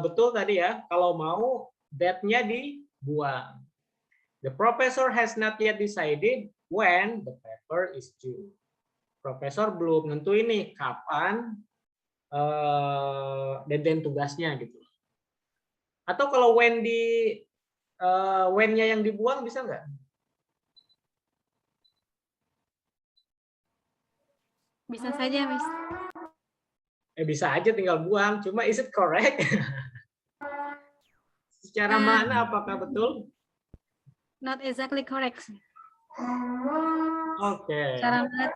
betul tadi ya, kalau mau that-nya dibuang. The professor has not yet decided when the paper is due. Profesor belum nentuin nih kapan deadline tugasnya gitu. Atau kalau when-nya yang dibuang bisa nggak? Bisa saja, Miss. Bisa aja tinggal buang. Cuma is it correct? Secara mana apakah betul? Not exactly correct. Okay. Cara mana?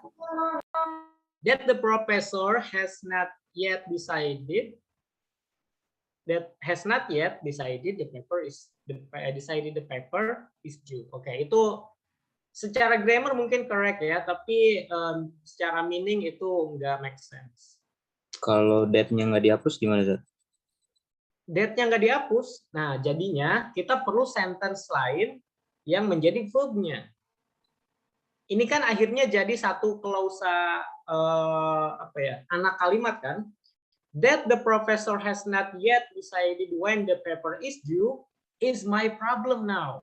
That the professor has not yet decided that has not yet decided the paper is due. Oke, itu secara grammar mungkin correct ya, tapi secara meaning itu nggak make sense. Kalau date-nya nggak dihapus gimana, Sir? Date-nya nggak dihapus, nah jadinya kita perlu sentence lain yang menjadi verb-nya. Ini kan akhirnya jadi satu klausa anak kalimat kan? That the professor has not yet decided when the paper is due is my problem now.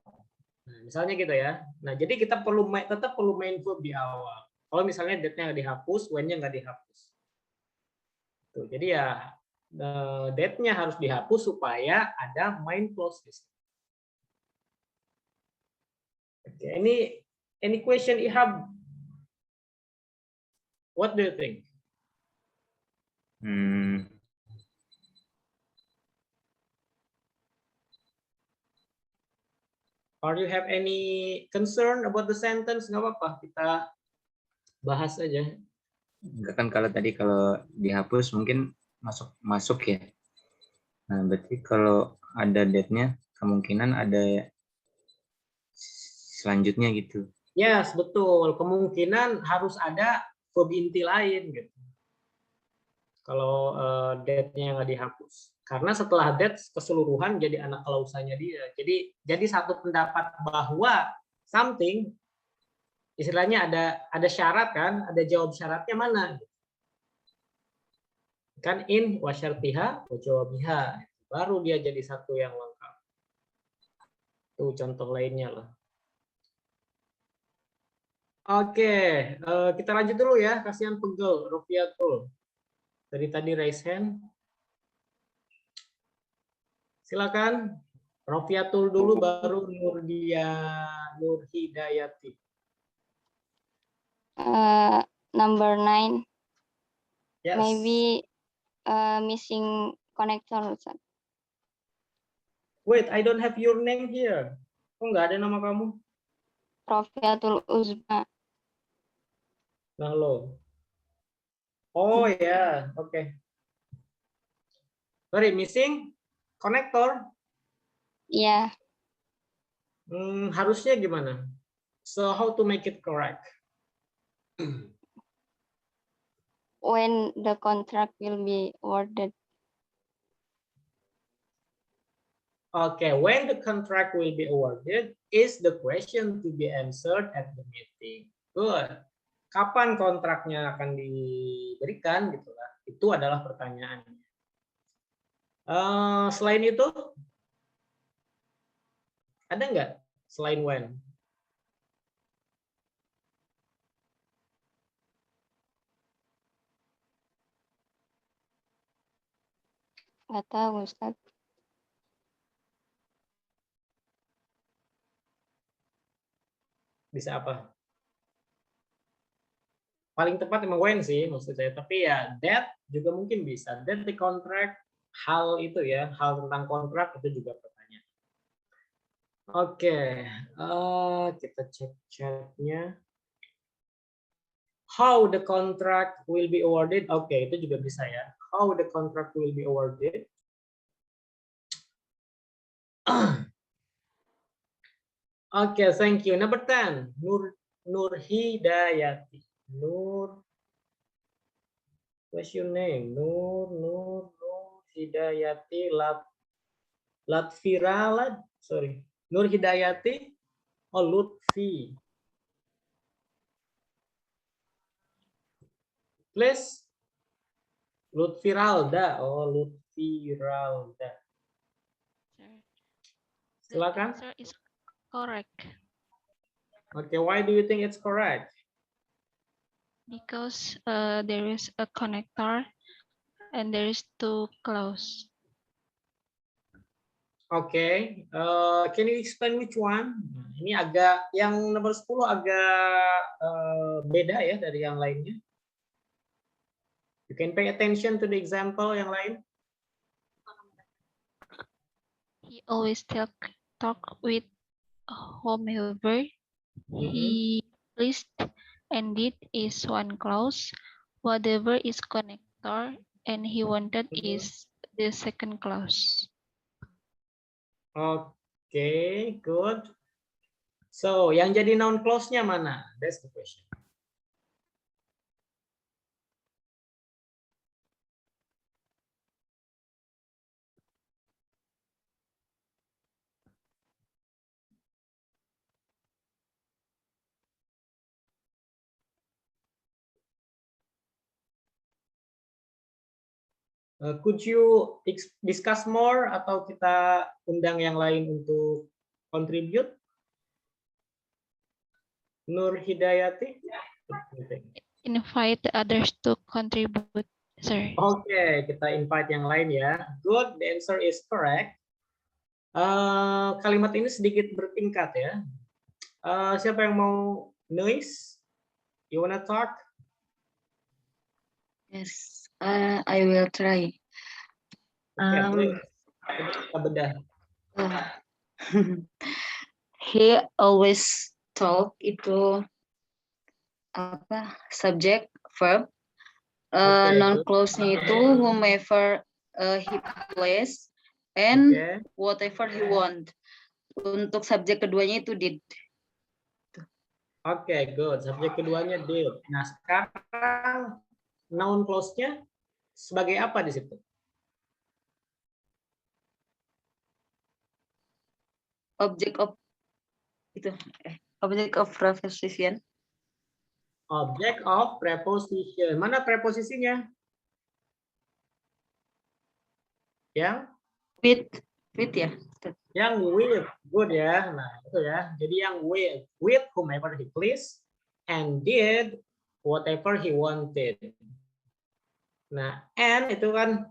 Nah, misalnya gitu ya. Nah, jadi kita tetap perlu main verb di awal. Kalau misalnya date-nya nggak dihapus, when-nya nggak dihapus. Tuh, jadi ya date-nya harus dihapus supaya ada main clause di sini. Oke, any question Ihab? What do you think? Or you have any concern about the sentence? Nggak apa-apa, kita bahas aja. Enggak kan kalau tadi kalau dihapus mungkin masuk ya. Nah, berarti kalau ada date-nya kemungkinan ada selanjutnya gitu. Yes, betul. Kemungkinan harus ada verb inti lain gitu. Kalau date-nya nggak dihapus. Karena setelah date keseluruhan jadi anak klausanya dia. Jadi satu pendapat bahwa something istilahnya ada syarat kan, ada jawab syaratnya mana? Kan in wa syartiha wa jawabiha. Baru dia jadi satu yang lengkap. Tuh contoh lainnya lah. Oke, kita lanjut dulu ya. Kasihan pegel, Rofiatul. Dari tadi raise hand. Silakan. Rofiatul dulu baru Nurhidayati. Number 9. Yes. Maybe missing connector. Wait, I don't have your name here. Kok nggak ada nama kamu? Rofiatul Uzma. Nah lo. Oh ya, oke. Sorry, missing connector. Yeah. Harusnya gimana? So how to make it correct? When the contract will be awarded. Okay, when the contract will be awarded is the question to be answered at the meeting. Good. Kapan kontraknya akan diberikan gitulah. Itu adalah pertanyaannya. Selain itu ada nggak selain when? Nggak tahu, Ustaz. Bisa apa? Paling tepat emang when sih maksud saya. Tapi ya that juga mungkin bisa. That the contract, hal itu ya, hal tentang kontrak itu juga pertanyaan. Oke, kita cek chatnya. How the contract will be awarded? Oke, itu juga bisa ya. How the contract will be awarded? Oke, thank you. Number 10, Nurhidayati. What's your name? Nurhidayati Latfira, sorry. Nurhidayati or Lutfi? Please. Lutfiralda. Oh, Lutfiralda. Silakan. The answer is correct. Okay, why do you think it's correct? Because there is a connector and there is two clause. Okay, can you explain which one? Ini agak yang nomor 10 agak beda ya dari yang lainnya. You can pay attention to the example yang lain. He always talk with whomever he pleased, and it is one clause. Whatever is connector and he wanted is The second clause. Okay, good. So, yang jadi noun clause-nya mana? That's the question. Could you discuss more atau kita undang yang lain untuk contribute? Nur Hidayati? Invite the others to contribute, sir. Oke, kita invite yang lain ya. Good, the answer is correct. Kalimat ini sedikit bertingkat ya. Siapa yang mau noise? You wanna talk? Yes, I will try. Okay, please. Kita bedah. He always talk itu apa? Subject, verb. Non clause-nya itu whomever he plays and whatever he want. Untuk subjek keduanya itu did. Oke, good. Subjek keduanya did. Nah, sekarang noun clause-nya sebagai apa di situ? Object of itu object of preposition. Object of preposition. Mana preposisinya? Yang with ya. Yang with, good ya. Nah, itu ya. Jadi yang with whomever he please and did whatever he wanted. Nah, and itu kan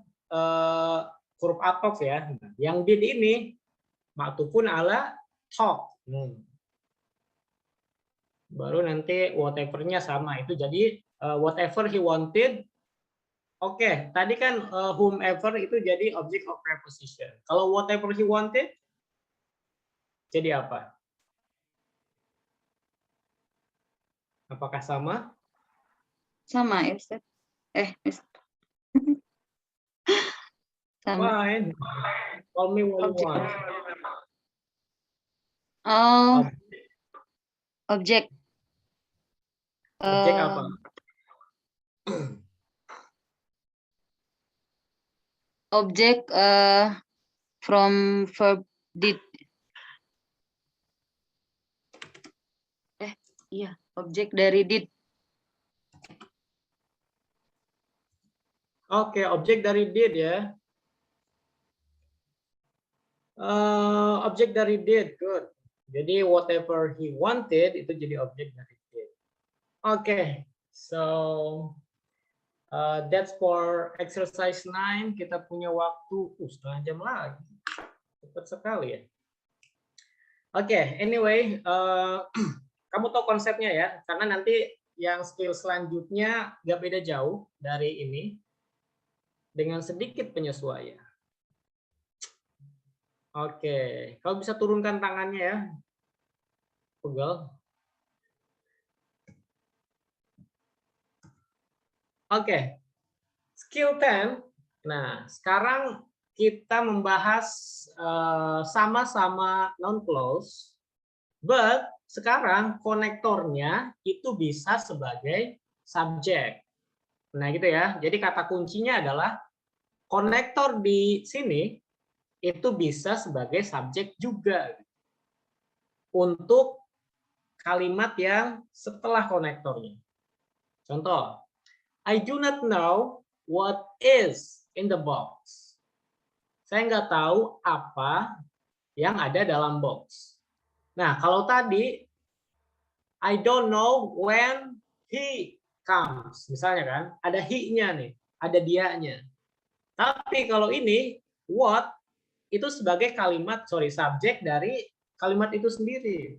huruf atof ya. Yang did ini maktufun ala talk. Baru nanti whatever-nya sama. Itu jadi whatever he wanted. Oke, tadi kan whomever itu jadi object of preposition. Kalau whatever he wanted jadi apa? Apakah sama? Sama ya, Ustaz. Sama. Fine. Call me what you want. Oh. Object. Objek apa? Object from verb did. Iya, objek dari did. Oke, objek dari did ya. Objek dari did, good. Jadi whatever he wanted itu jadi objek dari did. Oke, so that's for exercise 9. Kita punya waktu setengah jam lagi. Cepat sekali ya. Oke, anyway, kamu tahu konsepnya ya, karena nanti yang skill selanjutnya nggak beda jauh dari ini dengan sedikit penyesuaian. Oke, kalau bisa turunkan tangannya ya, Google. Oke, skill 10. Nah, sekarang kita membahas sama-sama noun clause, but sekarang konektornya itu bisa sebagai subjek. Nah, gitu ya. Jadi kata kuncinya adalah konektor di sini itu bisa sebagai subjek juga untuk kalimat yang setelah konektornya. Contoh, I do not know what is in the box. Saya nggak tahu apa yang ada dalam box. Nah, kalau tadi I don't know when he comes, misalnya kan, ada he-nya nih, ada dianya. Tapi kalau ini what itu sebagai kalimat, subjek dari kalimat itu sendiri.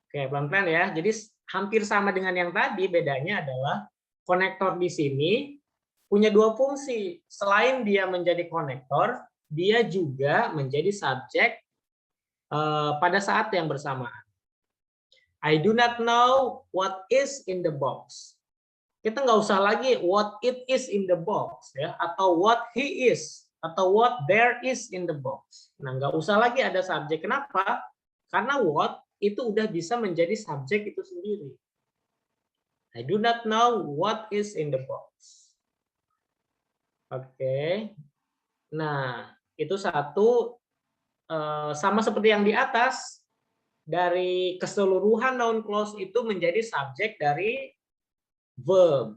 Oke, pelan-pelan ya. Jadi hampir sama dengan yang tadi, bedanya adalah konektor di sini punya dua fungsi. Selain dia menjadi konektor, dia juga menjadi subjek pada saat yang bersamaan. I do not know what is in the box. Kita nggak usah lagi what it is in the box ya, atau what he is, atau what there is in the box. Nah, nggak usah lagi ada subjek. Kenapa? Karena what itu udah bisa menjadi subjek itu sendiri. I do not know what is in the box. Oke. Nah, itu satu, sama seperti yang di atas, dari keseluruhan noun clause itu menjadi subjek dari verb.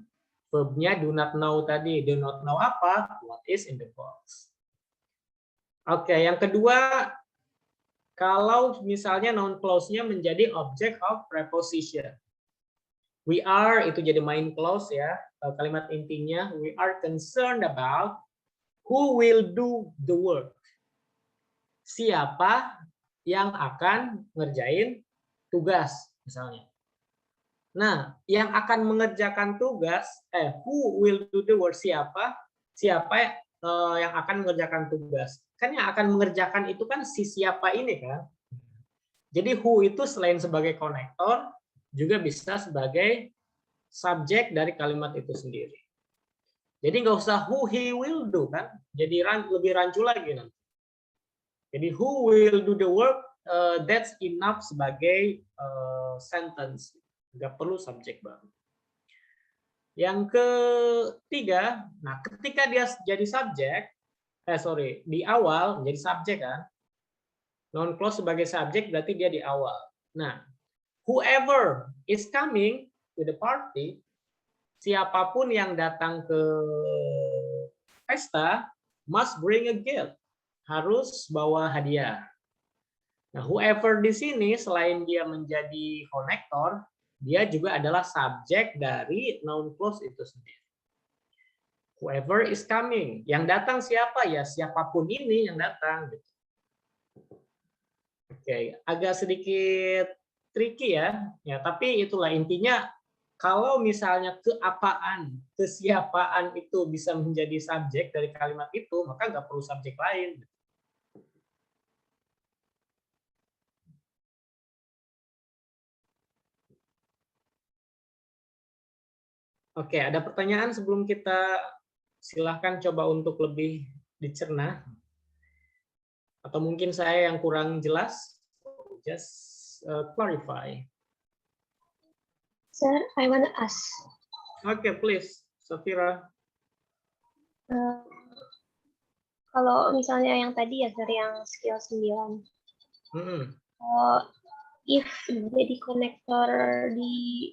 Verbnya do not know tadi. Do not know apa? What is in the box. Oke, yang kedua, kalau misalnya noun clause-nya menjadi object of preposition. We are itu jadi main clause ya. Kalimat intinya, we are concerned about who will do the work. Siapa yang akan ngerjain tugas misalnya. Nah, yang akan mengerjakan tugas, who will do the work, siapa yang akan mengerjakan tugas. Kan yang akan mengerjakan itu kan si siapa ini kan. Jadi who itu selain sebagai konektor, juga bisa sebagai subjek dari kalimat itu sendiri. Jadi nggak usah who he will do kan, jadi lebih rancu lagi nanti. Jadi who will do the work, that's enough sebagai sentence. Nggak perlu subjek baru. Yang ketiga, nah ketika dia jadi subjek, di awal menjadi subjek kan, noun clause sebagai subjek berarti dia di awal. Nah, whoever is coming to the party, siapapun yang datang ke pesta must bring a gift, harus bawa hadiah. Nah, whoever di sini selain dia menjadi konektor, dia juga adalah subjek dari noun clause itu sendiri. Whoever is coming. Yang datang siapa? Ya siapapun ini yang datang. Oke, agak sedikit tricky ya. Ya, tapi itulah intinya. Kalau misalnya keapaan, kesiapaan itu bisa menjadi subjek dari kalimat itu, maka nggak perlu subjek lain. Oke, ada pertanyaan sebelum kita silahkan coba untuk lebih dicerna? Atau mungkin saya yang kurang jelas? Just clarify. Sir, I want to ask. Okay, please, Safira. Kalau misalnya yang tadi ya, Sir, yang skill 9. If jadi konektor di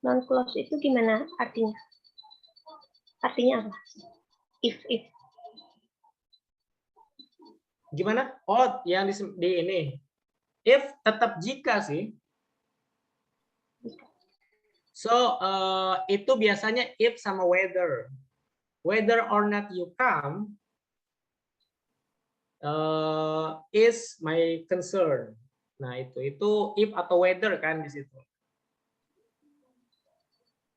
non clause itu gimana artinya? Artinya apa? If. Gimana? Oh, yang di ini. If tetap jika sih. So, itu biasanya if sama whether. Whether or not you come is my concern. Nah, itu if atau whether kan di situ.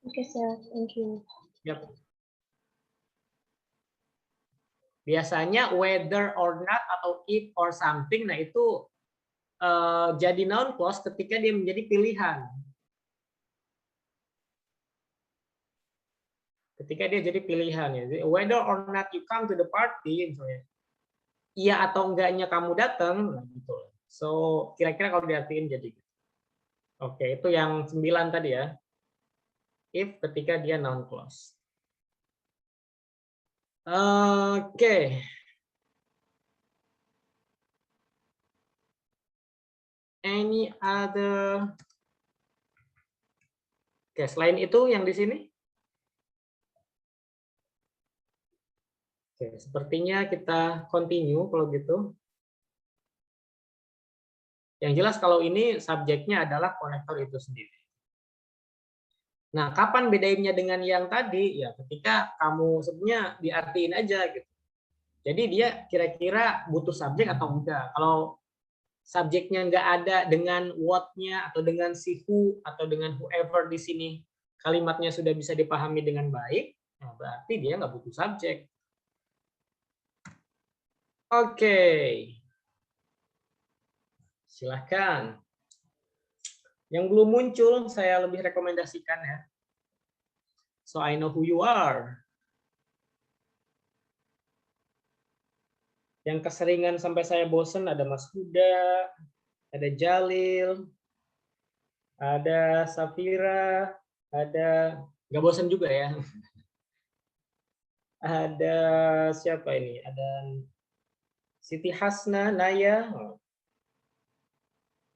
Oke, sir. Thank you. Yep. Biasanya whether or not atau if or something, nah itu jadi noun clause ketika dia menjadi pilihan. Ketika dia jadi pilihan ya. Whether or not you come to the party, misalnya, iya atau enggaknya kamu datang, nah gitu. So kira-kira kalau diartiin jadi. Oke, itu yang 9 tadi ya. If ketika dia noun clause. Oke. Any other? Oke, selain itu yang di sini? Oke, sepertinya kita continue kalau gitu. Yang jelas kalau ini subjeknya adalah konektor itu sendiri. Nah, kapan bedainnya dengan yang tadi? Ya, ketika kamu sebenarnya diartiin aja gitu. Jadi dia kira-kira butuh subjek atau enggak. Kalau subjeknya enggak ada dengan what-nya atau dengan si who atau dengan whoever di sini kalimatnya sudah bisa dipahami dengan baik, nah berarti dia nggak butuh subjek. Oke. Silahkan. Yang belum muncul, saya lebih rekomendasikan ya. so I know who you are. Yang keseringan sampai saya bosen ada Mas Huda, ada Jalil, ada Safira, ada nggak bosen juga ya. Ada siapa ini? Ada Siti Hasna, Naya.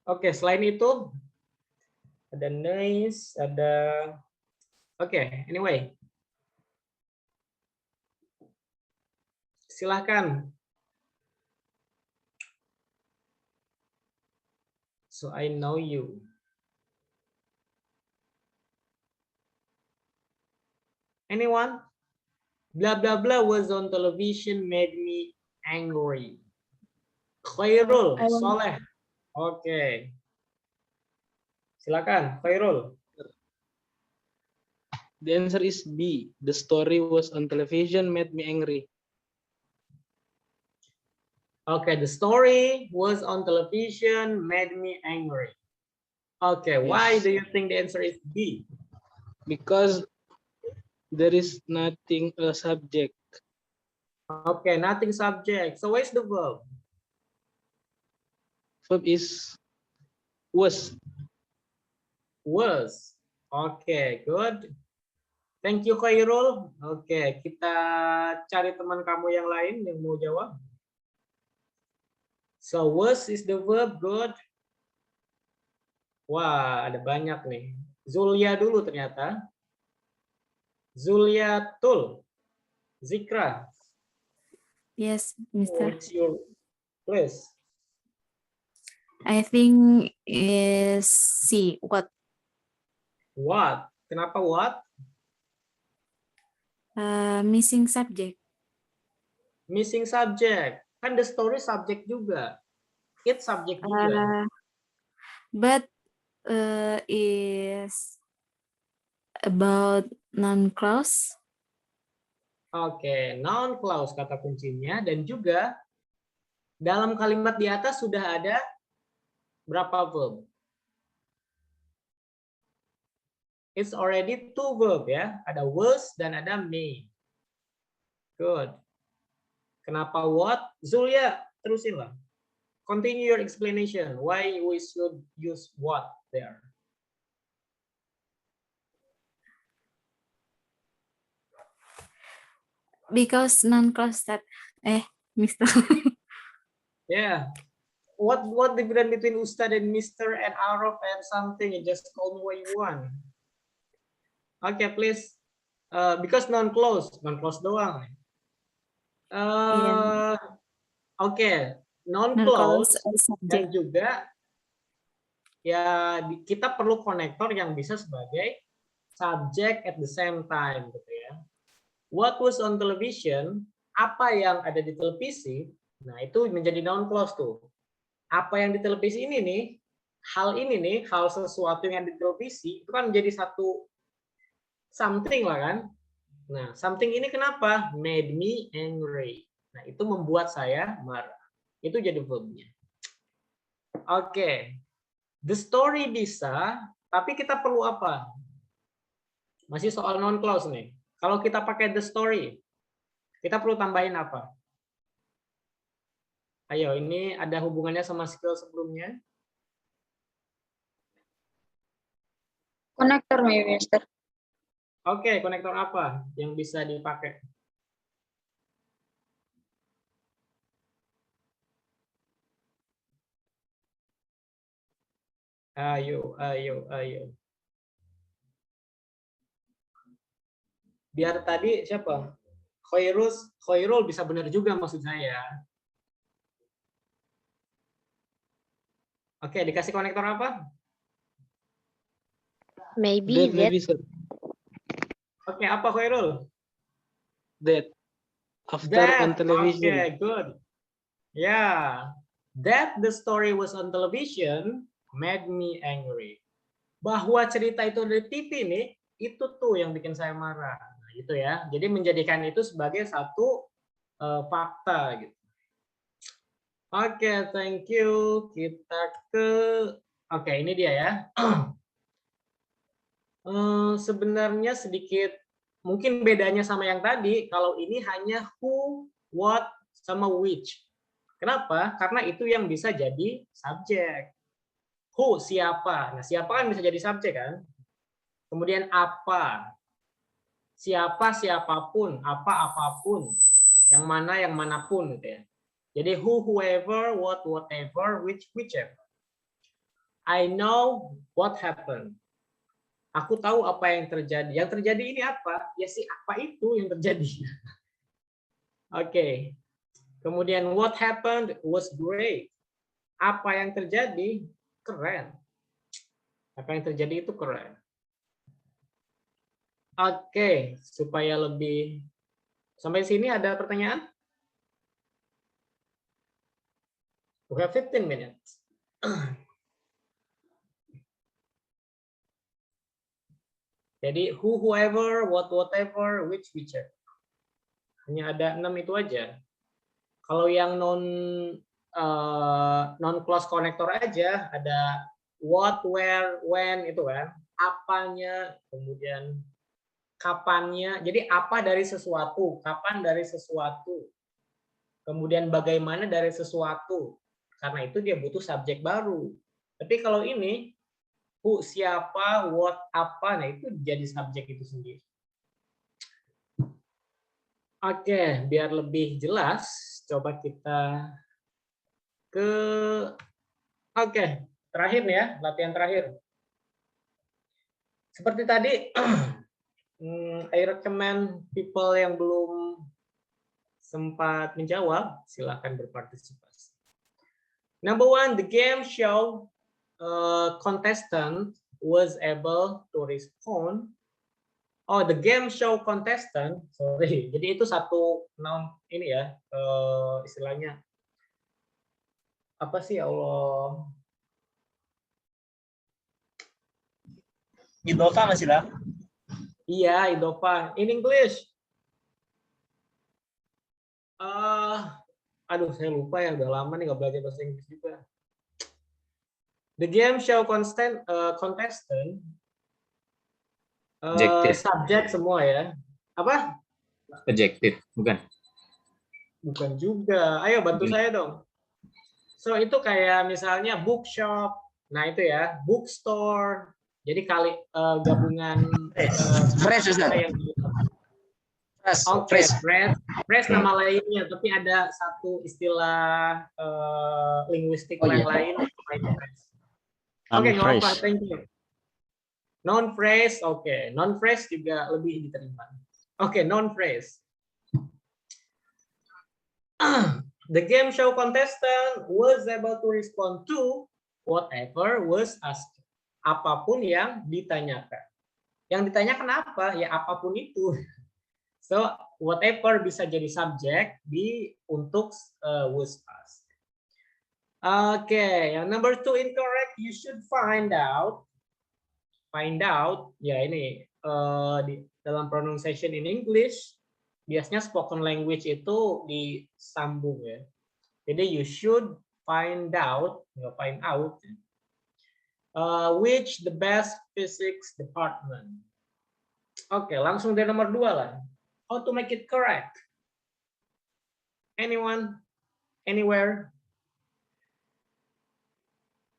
Oke, selain itu ada Nais, ada anyway. Silakan. So I know you. Anyone? Blah blah blah was on television made me angry. Khairul, Soleh. Oke. Silakan, Khairul. The answer is B. The story was on television made me angry. Okay, the story was on television made me angry. Okay, why do you think the answer is B? Because there is nothing a subject. Okay, nothing subject. So where's the verb? Verb is was. Was. Okay, good. Thank you, Khairul. Oke, kita cari teman kamu yang lain yang mau jawab. So was is the verb, good. Wah, ada banyak nih. Zulia dulu ternyata. Zuliatul. Zikra. Yes, Mr. What's your place? I think is C. What? What? Kenapa what? Missing subject. Missing subject. Kan the story subject juga. It subject juga. But is about noun clause. Oke, noun clause kata kuncinya, dan juga dalam kalimat di atas sudah ada berapa verb? It's already 2 verb ya. Ada was dan ada may. Good. Kenapa what? Zulia, terusin lah. Continue your explanation. Why we should use what there? Because non-clause that Mr. Yeah. What difference between Ustad and Mr. and Arab and something? You just call me what you want. Okay, please. Because non-clause doang. Oke, non-clause dan juga ya kita perlu konektor yang bisa sebagai subject at the same time gitu ya. What was on television? Apa yang ada di televisi? Nah, itu menjadi noun clause tuh. Apa yang di televisi ini nih, hal sesuatu yang di televisi itu kan menjadi satu something lah kan. Nah, something ini kenapa? Made me angry. Nah, itu membuat saya marah. Itu jadi verbnya. Oke. The story bisa, tapi kita perlu apa? Masih soal noun clause nih. Kalau kita pakai the story, kita perlu tambahin apa? Ayo, ini ada hubungannya sama skill sebelumnya. Konektor, maybe, Mister. Oke, konektor apa yang bisa dipakai? Ayo. Biar tadi siapa? Khairul bisa benar juga maksud saya. Oke, dikasih konektor apa? Maybe that. Oke, apa Khairul? That. After on television. Okay, good. Yeah. That the story was on television made me angry. Bahwa cerita itu di TV nih, itu tuh yang bikin saya marah. Nah, gitu ya. Jadi menjadikan itu sebagai satu fakta gitu. Oke, thank you. Kita ke ini dia ya. Sebenarnya sedikit mungkin bedanya sama yang tadi, kalau ini hanya who, what, sama which. Kenapa? Karena itu yang bisa jadi subjek. Who, siapa. Nah, siapa kan bisa jadi subjek kan? Kemudian apa. Siapa, siapapun. Apa, apapun. Yang mana, yang manapun. Gitu ya. Jadi who, whoever, what, whatever, which, whichever. I know what happened. Aku tahu apa yang terjadi. Yang terjadi ini apa? Ya si apa itu yang terjadi. Oke. Kemudian what happened was great. Apa yang terjadi keren. Apa yang terjadi itu keren. Oke, supaya lebih sampai sini ada pertanyaan? We have 15 minutes. Jadi who, whoever, what, whatever, which, whichever. Hanya ada 6 itu aja. Kalau yang non clause connector aja ada what, where, when itu kan, apanya, kemudian kapannya. Jadi apa dari sesuatu, kapan dari sesuatu, kemudian bagaimana dari sesuatu. Karena itu dia butuh subjek baru. Tapi kalau ini who, siapa, what, apa, nah itu jadi subjek itu sendiri. Oke, biar lebih jelas, coba kita ke terakhir nih ya, latihan terakhir. Seperti tadi, I recommend people yang belum sempat menjawab, silakan berpartisipasi. Number 1, the game show contestant was able to respond. Oh, the game show contestant, sorry. Jadi itu satu noun ini ya, istilahnya apa sih ya Allah? Idofa masih lah. Iya, idofa. In English. Aduh, saya lupa ya, udah lama nih nggak belajar bahasa Inggris juga. The game show contestant subjek semua ya. Apa? Adjective, bukan? Bukan juga. Ayo bantu saya dong. So itu kayak misalnya bookshop. Nah itu ya, bookstore. Jadi kali gabungan Fresh, Ustaz. Oke, fresh nama lainnya, tapi ada satu istilah linguistik yang lain. Oke, nggak apa-apa, thank you. Non-phrase, oke. Non-phrase juga lebih diterima. Oke, non-phrase. The game show contestant was able to respond to whatever was asked. Apapun yang ditanyakan. Yang ditanyakan apa? Ya apapun itu. So, whatever bisa jadi subjek untuk was asked. Oke, yang number 2 incorrect. You should find out. Find out, ya ini dalam pronunciation in English biasanya spoken language itu disambung ya. Jadi you should find out, which the best physics department. Oke, langsung dari nomor 2 lah. How to make it correct? Anyone? Anywhere?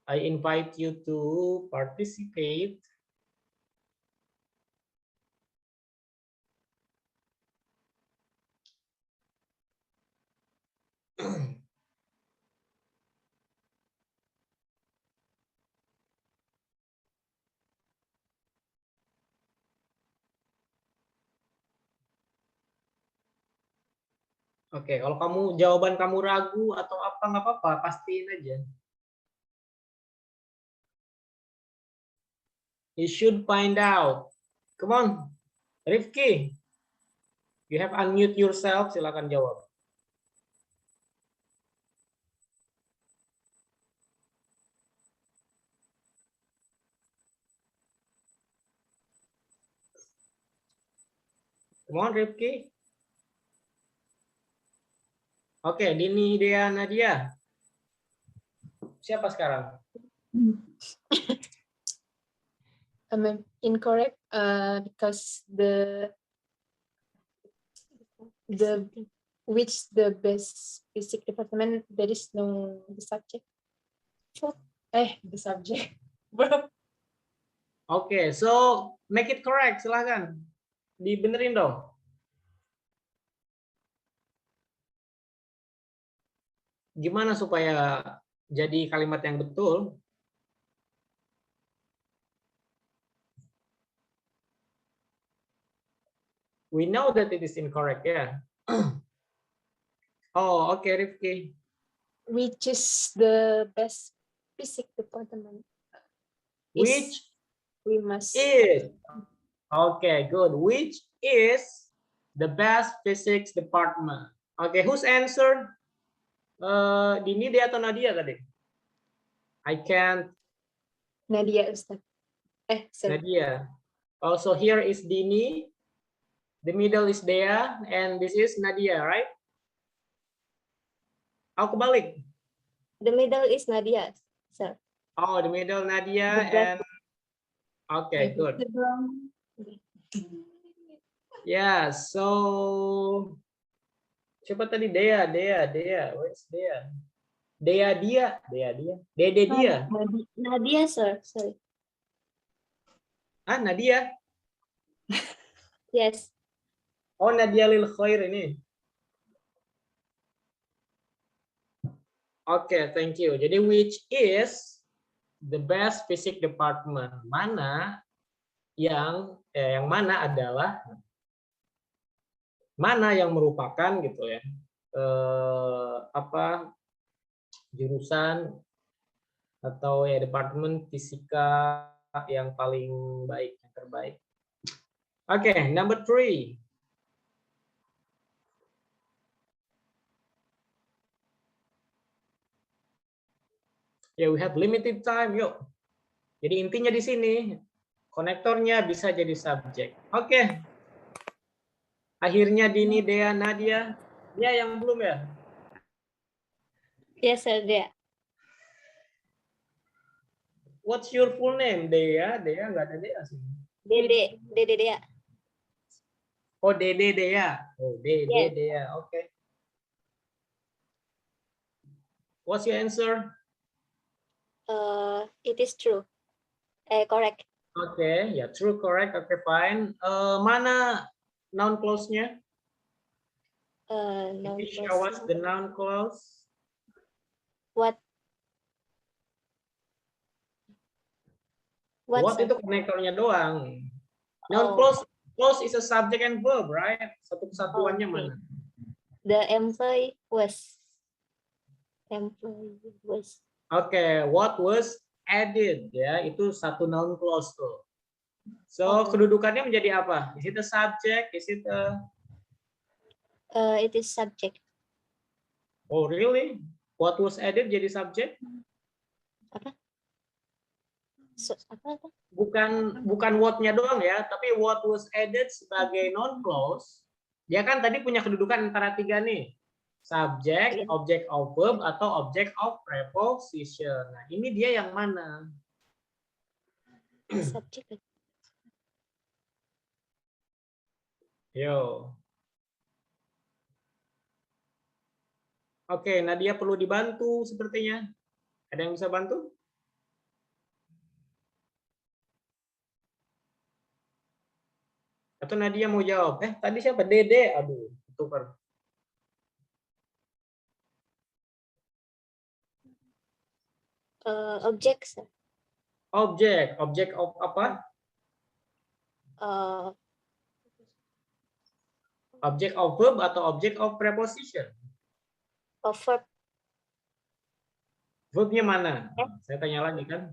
I invite you to participate. Oke, kalau jawaban kamu ragu atau apa nggak apa-apa, pastiin aja. You should find out. Come on, Rifki. You have unmute yourself, silakan jawab. Come on, Rifki. Oke, Dini, Dea, Nadia. Siapa sekarang? Incorrect because the which the best physics department, there is no the subject. The subject. Oke, so make it correct, silahkan. Dibenerin dong. Gimana supaya jadi kalimat yang betul? We know that it is incorrect, ya. Oh, oke, Rifki. Which is the best physics department? Which we must is, okay, good. Which is the best physics department? Okay, whose answer? Dini, dia atau Nadia tadi? I can't. Nadia, Ustaz. Nadia. Also here is Dini. The middle is Dea, and this is Nadia, right? Aku balik. The middle is Nadia, sir. Oh, the middle Nadia and okay, good. Yeah, so siapa tadi? Dea. Where's Dea? Dia. Dede dia. Nadia, sir. Sorry. Ah, Nadia? Yes. Oh, Nadia lil khair ini. Oke, thank you. Jadi which is the best physics department? Mana yang mana adalah mana yang merupakan gitu ya. Jurusan atau ya departemen fisika yang paling baik, yang terbaik. Oke, number 3. Ya, we have limited time, yuk. Jadi intinya di sini, konektornya bisa jadi subjek. Oke. Akhirnya Dini, Dea, Nadia. Ya, yang belum ya? Yes, sir, Dea. What's your full name, Dea? Dea nggak ada Dea sih. Dede Dea. Oh, Dede Dea. Oh, Dede Yes. Dea. Oke. What's your answer? It is true. Correct. Oke, ya true, correct. Oke, fine. Mana noun clause-nya? Noun Can you show us clause. the noun clause? What What sir? itu konektornya doang. Noun clause is a subject and verb, right? Satu kesatuannya Okay. mana? The employee was. Oke, what was added ya, itu satu noun clause tuh. So, kedudukannya menjadi apa? Is it a subject? Is it a It is subject. Oh, really? What was added jadi subject? Apa? Bukan what-nya doang ya, tapi what was added sebagai noun clause. Dia kan tadi punya kedudukan antara 3 nih. Subject, object of verb, atau object of preposition. Nah, ini dia yang mana? Subject. Yo. Oke, Nadia perlu dibantu sepertinya. Ada yang bisa bantu? Atau Nadia mau jawab? Tadi siapa? Dede. Aduh, tukar. Object, sir. Object of apa? Object of verb atau object of preposition? Of verb. Verbnya mana? Saya tanya lagi kan.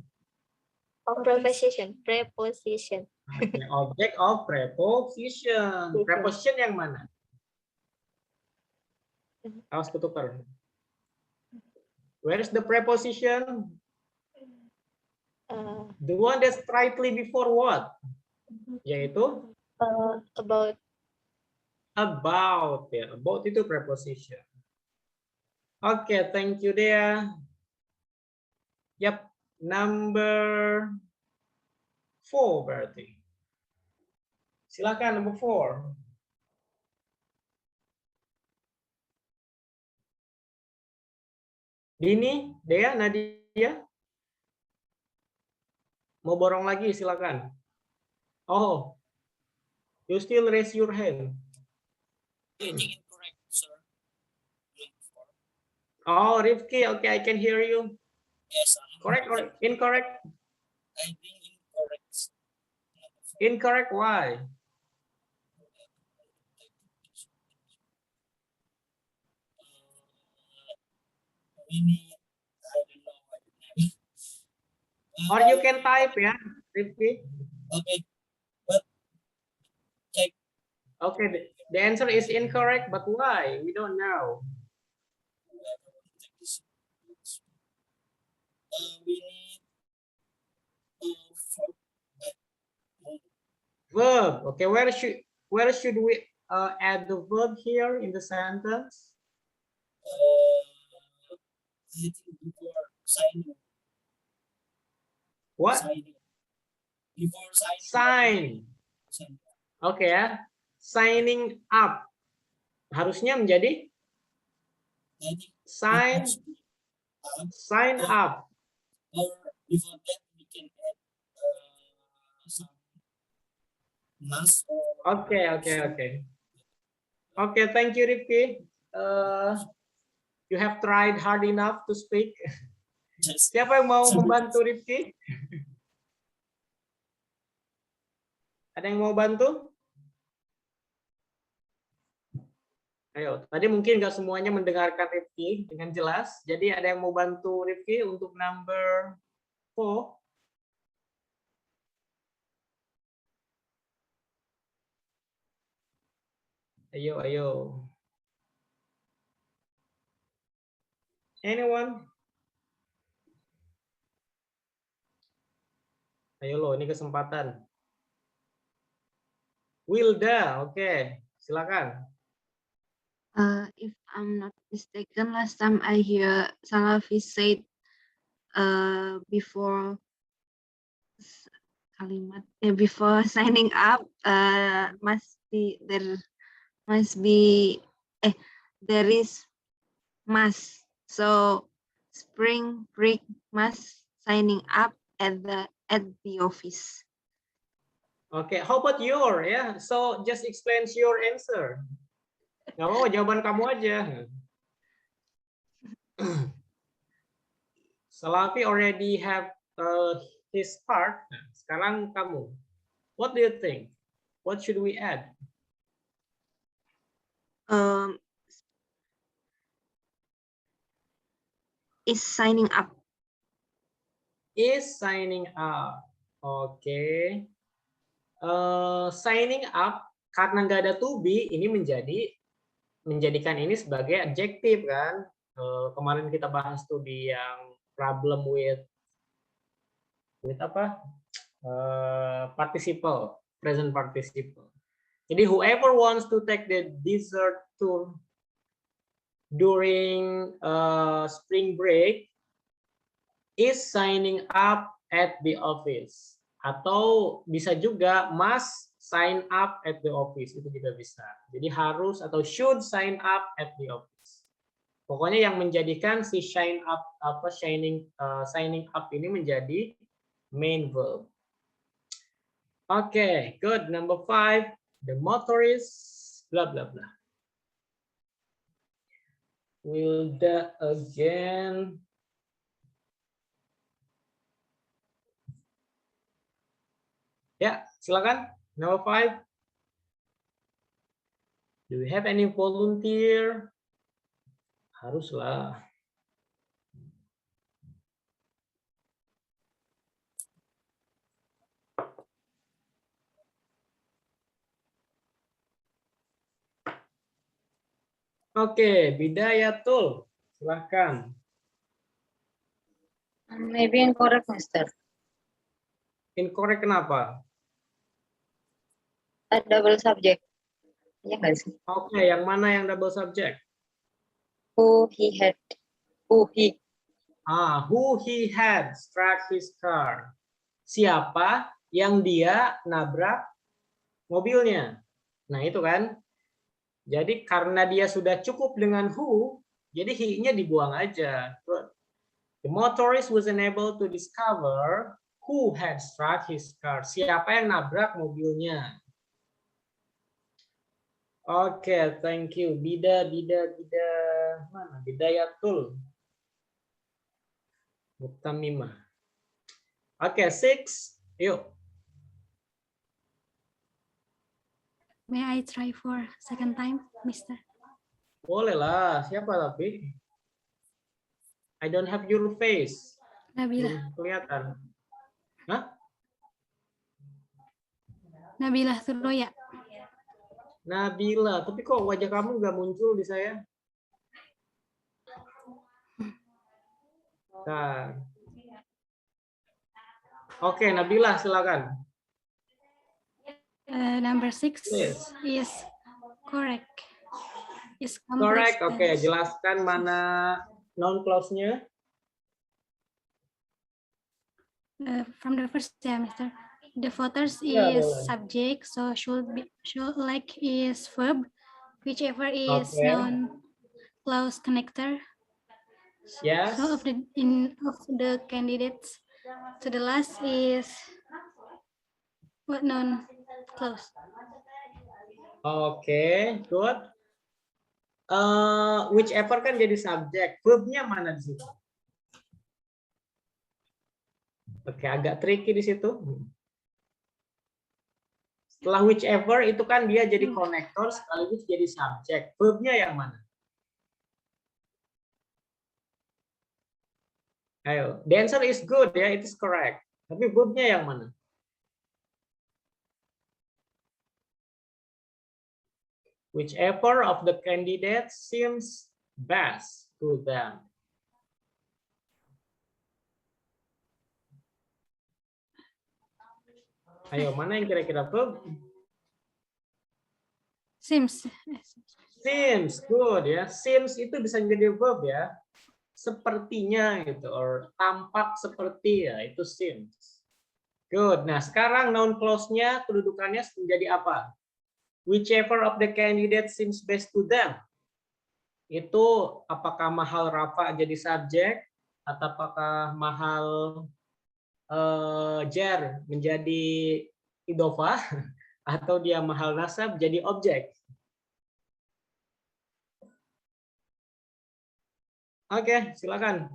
Of preposition. Preposition. Okay, object of preposition. Preposition yang mana? Awas ketukar. Where is the preposition? The one that's slightly before what? Yaitu? About. About. Ya, about itu preposition. Oke, thank you, Dea. Yap, number 4 berarti. Silakan, number 4. Dini, Dea, Nadia? Mau borong lagi, silakan. Oh, you still raise your hand. Oh, Rifki, okay, I can hear you. Yes. Correct or incorrect? I think incorrect. Incorrect, why? Or you can type, ya, Rifki. Okay, but check. Okay, the answer is incorrect, but why? We don't know. We need Verb. Okay, where should we add the verb here in the sentence? I think before signing. What? Signing. Before signing. Sign. Oke ya. Signing up. Harusnya menjadi sign up. Or before that we can add some mas. Oke. Oke, thank you Rifki. You have tried hard enough to speak. Siapa yang mau membantu Rifki? Ada yang mau bantu? Ayo, tadi mungkin nggak semuanya mendengarkan Rifki dengan jelas. Jadi ada yang mau bantu Rifki untuk number 4? Ayo. Anyone? Ayo lo, ini kesempatan. Wilda, oke, silakan. If I'm not mistaken, last time I hear Salafi said before signing up there is must. So spring break must signing up at the office. Okay, how about your? Yeah, so just explain your answer. Nggak mau jawaban kamu aja. Salafi already have his part. Sekarang kamu. What do you think? What should we add? Is signing up. Is signing up. Oke. Signing up karena nggak ada to be, ini menjadikan ini sebagai adjektif kan. Kemarin kita bahas tuh di yang problem with apa? Participle, present participle. Jadi whoever wants to take the dessert tour during spring break is signing up at the office. Atau bisa juga must sign up at the office, itu juga bisa. Jadi harus atau should sign up at the office. Pokoknya yang menjadikan si signing up ini menjadi main verb. Oke, good. Number 5, the motorist blah blah blah. Wilda again. Ya, silakan. Number 5. Do we have any volunteer? Haruslah. Oke, Bidayatul. Silakan. Maybe incorrect, Mister. Incorrect kenapa? Double subject. Ya nggak sih? Oke, yang mana yang double subject? Who he had. Who he had struck his car. Siapa yang dia nabrak mobilnya? Nah, itu kan. Jadi karena dia sudah cukup dengan who, jadi he-nya dibuang aja. The motorist was unable to discover who had struck his car. Siapa yang nabrak mobilnya? Oke, thank you. Bida. Mana? Bidayatul. Mutamimah. Oke, 6. Yuk. May I try for second time, Mister? Boleh lah. Siapa tapi? I don't have your face. Nabila. Belum kelihatan. Hah? Nabila Surya. Nabila. Tapi kok wajah kamu nggak muncul di saya? Nah. Oke, Nabila silakan. Number 6 Yes. is correct. Is Correct. complete Oke, tense. jelaskan mana noun clause-nya. From the first semester, the voters Ya, is boleh. subject, so should like is verb, whichever is Oke. noun clause connector. Yes. So of the candidates to the last is what noun clause? Oke, good. Whichever kan jadi subjek. Verbnya mana di situ? Oke, agak tricky di situ. Setelah whichever itu kan dia jadi konektor sekaligus jadi subjek. Verbnya yang mana? Ayo, the answer is good ya, it is correct. Tapi verbnya yang mana? Whichever of the candidates seems best to them. Ayo, mana yang kira-kira verb? Seems. Seems, good ya. Seems itu bisa menjadi verb ya. Sepertinya gitu, or tampak seperti ya, itu seems. Good. Nah, sekarang noun clause-nya kedudukannya menjadi apa? Whichever of the candidates seems best to them. Itu apakah mahal rafa jadi subjek atau apakah mahal jar menjadi idofah atau dia mahal nasab jadi objek? Oke, silakan.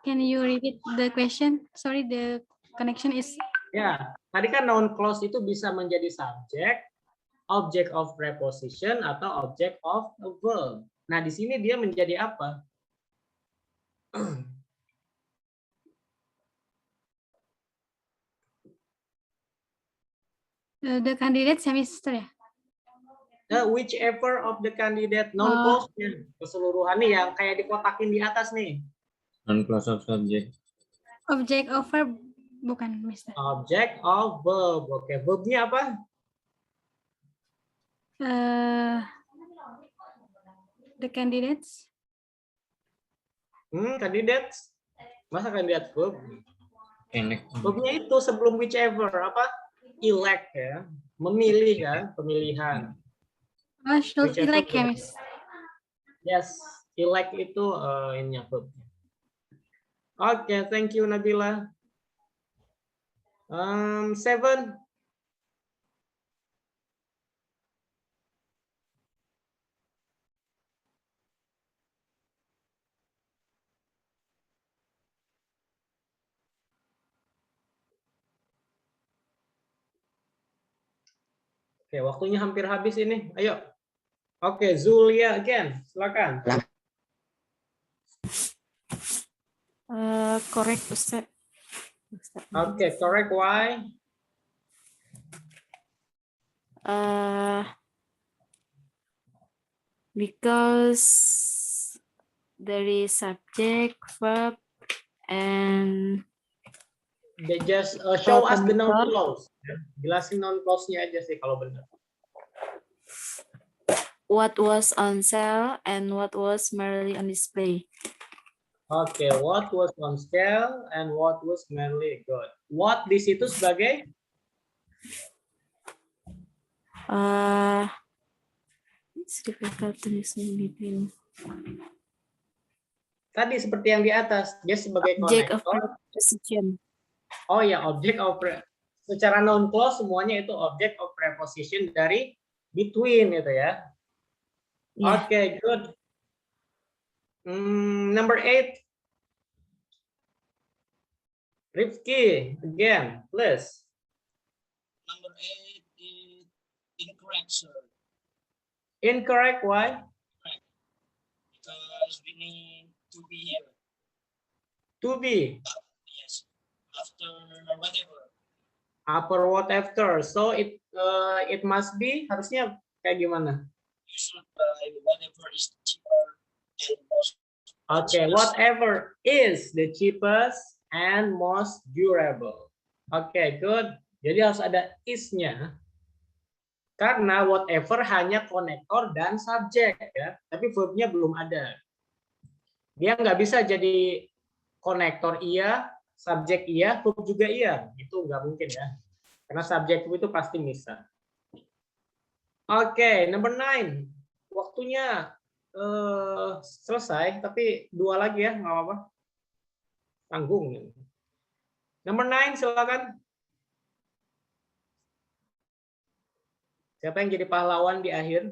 Can you repeat the question? Sorry, the connection is. Ya, tadi kan noun clause itu bisa menjadi subjek, object of preposition atau object of a verb. Nah, di sini dia menjadi apa? The candidate semester ya? Whichever of the candidate noun clause-nya keseluruhan nih yang kayak dikotakin di atas nih. Non clause of subject. Object of verb bukan, Mister. Object of verb. Oke, verbnya apa? The candidates. Candidates. Masa kandidat verb? Verbnya itu sebelum whichever apa? Elect ya. Memilih kan, pemilihan. Should elect ya, Miss? Yes, elect itu ini verb. Oke, thank you Nabila. 7. Oke, waktunya hampir habis ini. Ayo. Oke, Zulia again. Silakan. Correct, Ustaz. Oke, correct. Why? Because there is subject, verb, and They just show us the noun clause. Jelasin noun clause-nya aja sih kalau benar. What was on sale and what was merely on display. Oke, what was on sale and what was merely good. What di situ sebagai? It's difficult to listen between. Tadi seperti yang di atas, dia sebagai Object of konektor. preposition. Oh ya, object of secara noun clause semuanya itu object of preposition dari between itu ya. Yeah. Oke, good. Number 8. Rifki, again, please. Number 8 is incorrect, sir. Incorrect, why? Because we need to be here. To be. Yes. After whatever. Upper what after. So it must be, harusnya kayak gimana? You should buy whatever is cheaper and most. Okay, whatever is the cheapest and most durable. Okay, good. Jadi harus ada is-nya. Karena whatever hanya konektor dan subjek ya, tapi verbnya belum ada. Dia nggak bisa jadi konektor iya, subjek iya, verb juga iya. Itu nggak mungkin ya. Karena subjek itu pasti bisa. Oke, number 9. Waktunya selesai, tapi 2 lagi ya, nggak apa-apa. Tanggung. Number 9, silakan. Siapa yang jadi pahlawan di akhir?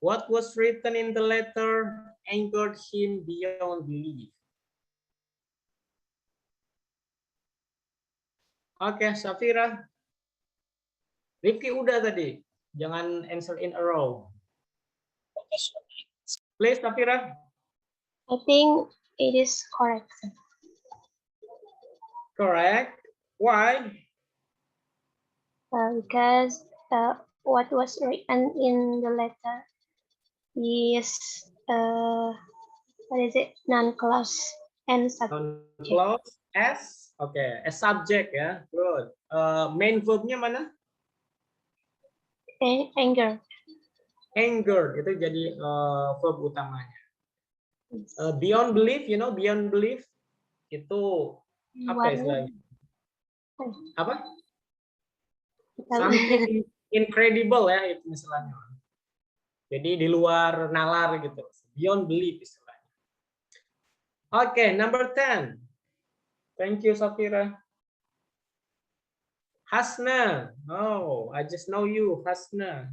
What was written in the letter angered him beyond belief? Oke, Safira. Rifki udah tadi. Jangan answer in a row. Please, Safira. I think it is correct. Correct. Why? Because what was written in the letter is what is it? Non-clause and subject. Non-clause as, okay, as subject ya. Good. Main verbnya mana? Anger. Anger itu jadi verb utamanya. Beyond belief, you know, beyond belief itu apa istilahnya? Apa? Something incredible ya itu istilahnya. Jadi di luar nalar gitu. Beyond belief istilahnya. Oke, number 10. Thank you, Safira. Hasna. Oh, I just know you, Hasna.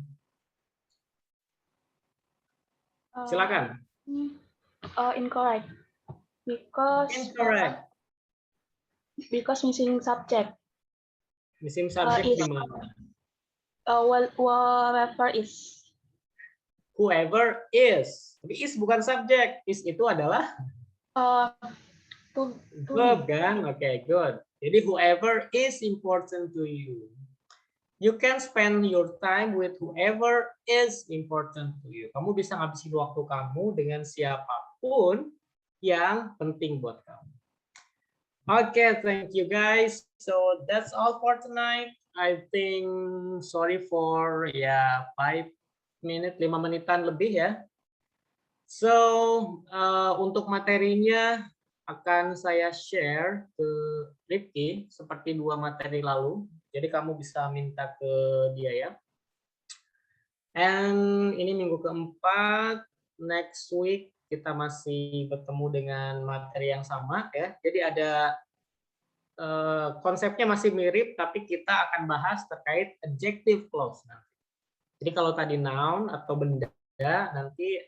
Silakan. Incorrect. Because Incorrect. Because missing subject. Missing subject gimana? Whoever is. Whoever is. Tapi is bukan subjek. Is itu adalah verb kan? Oke, good. Jadi whoever is important to you. You can spend your time with whoever is important to you. Kamu bisa ngabisin waktu kamu dengan siapapun yang penting buat kamu. Okay, thank you guys. So that's all for tonight. I think sorry for 5 menit, 5 menitan lebih ya. So untuk materinya akan saya share ke Rifki seperti 2 materi lalu. Jadi kamu bisa minta ke dia ya. And ini minggu keempat, next week kita masih bertemu dengan materi yang sama ya. Jadi ada konsepnya masih mirip, tapi kita akan bahas terkait adjective clause nanti. Jadi kalau tadi noun atau benda, nanti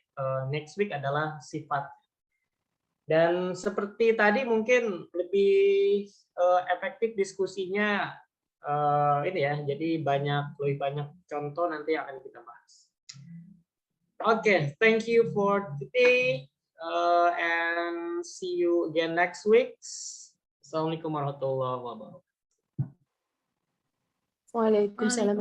next week adalah sifat. Dan seperti tadi mungkin lebih efektif diskusinya ini ya. Jadi lebih banyak contoh nanti yang akan kita bahas. Okay, thank you for today and see you again next week. Assalamualaikum warahmatullahi wabarakatuh. Waalaikumsalam.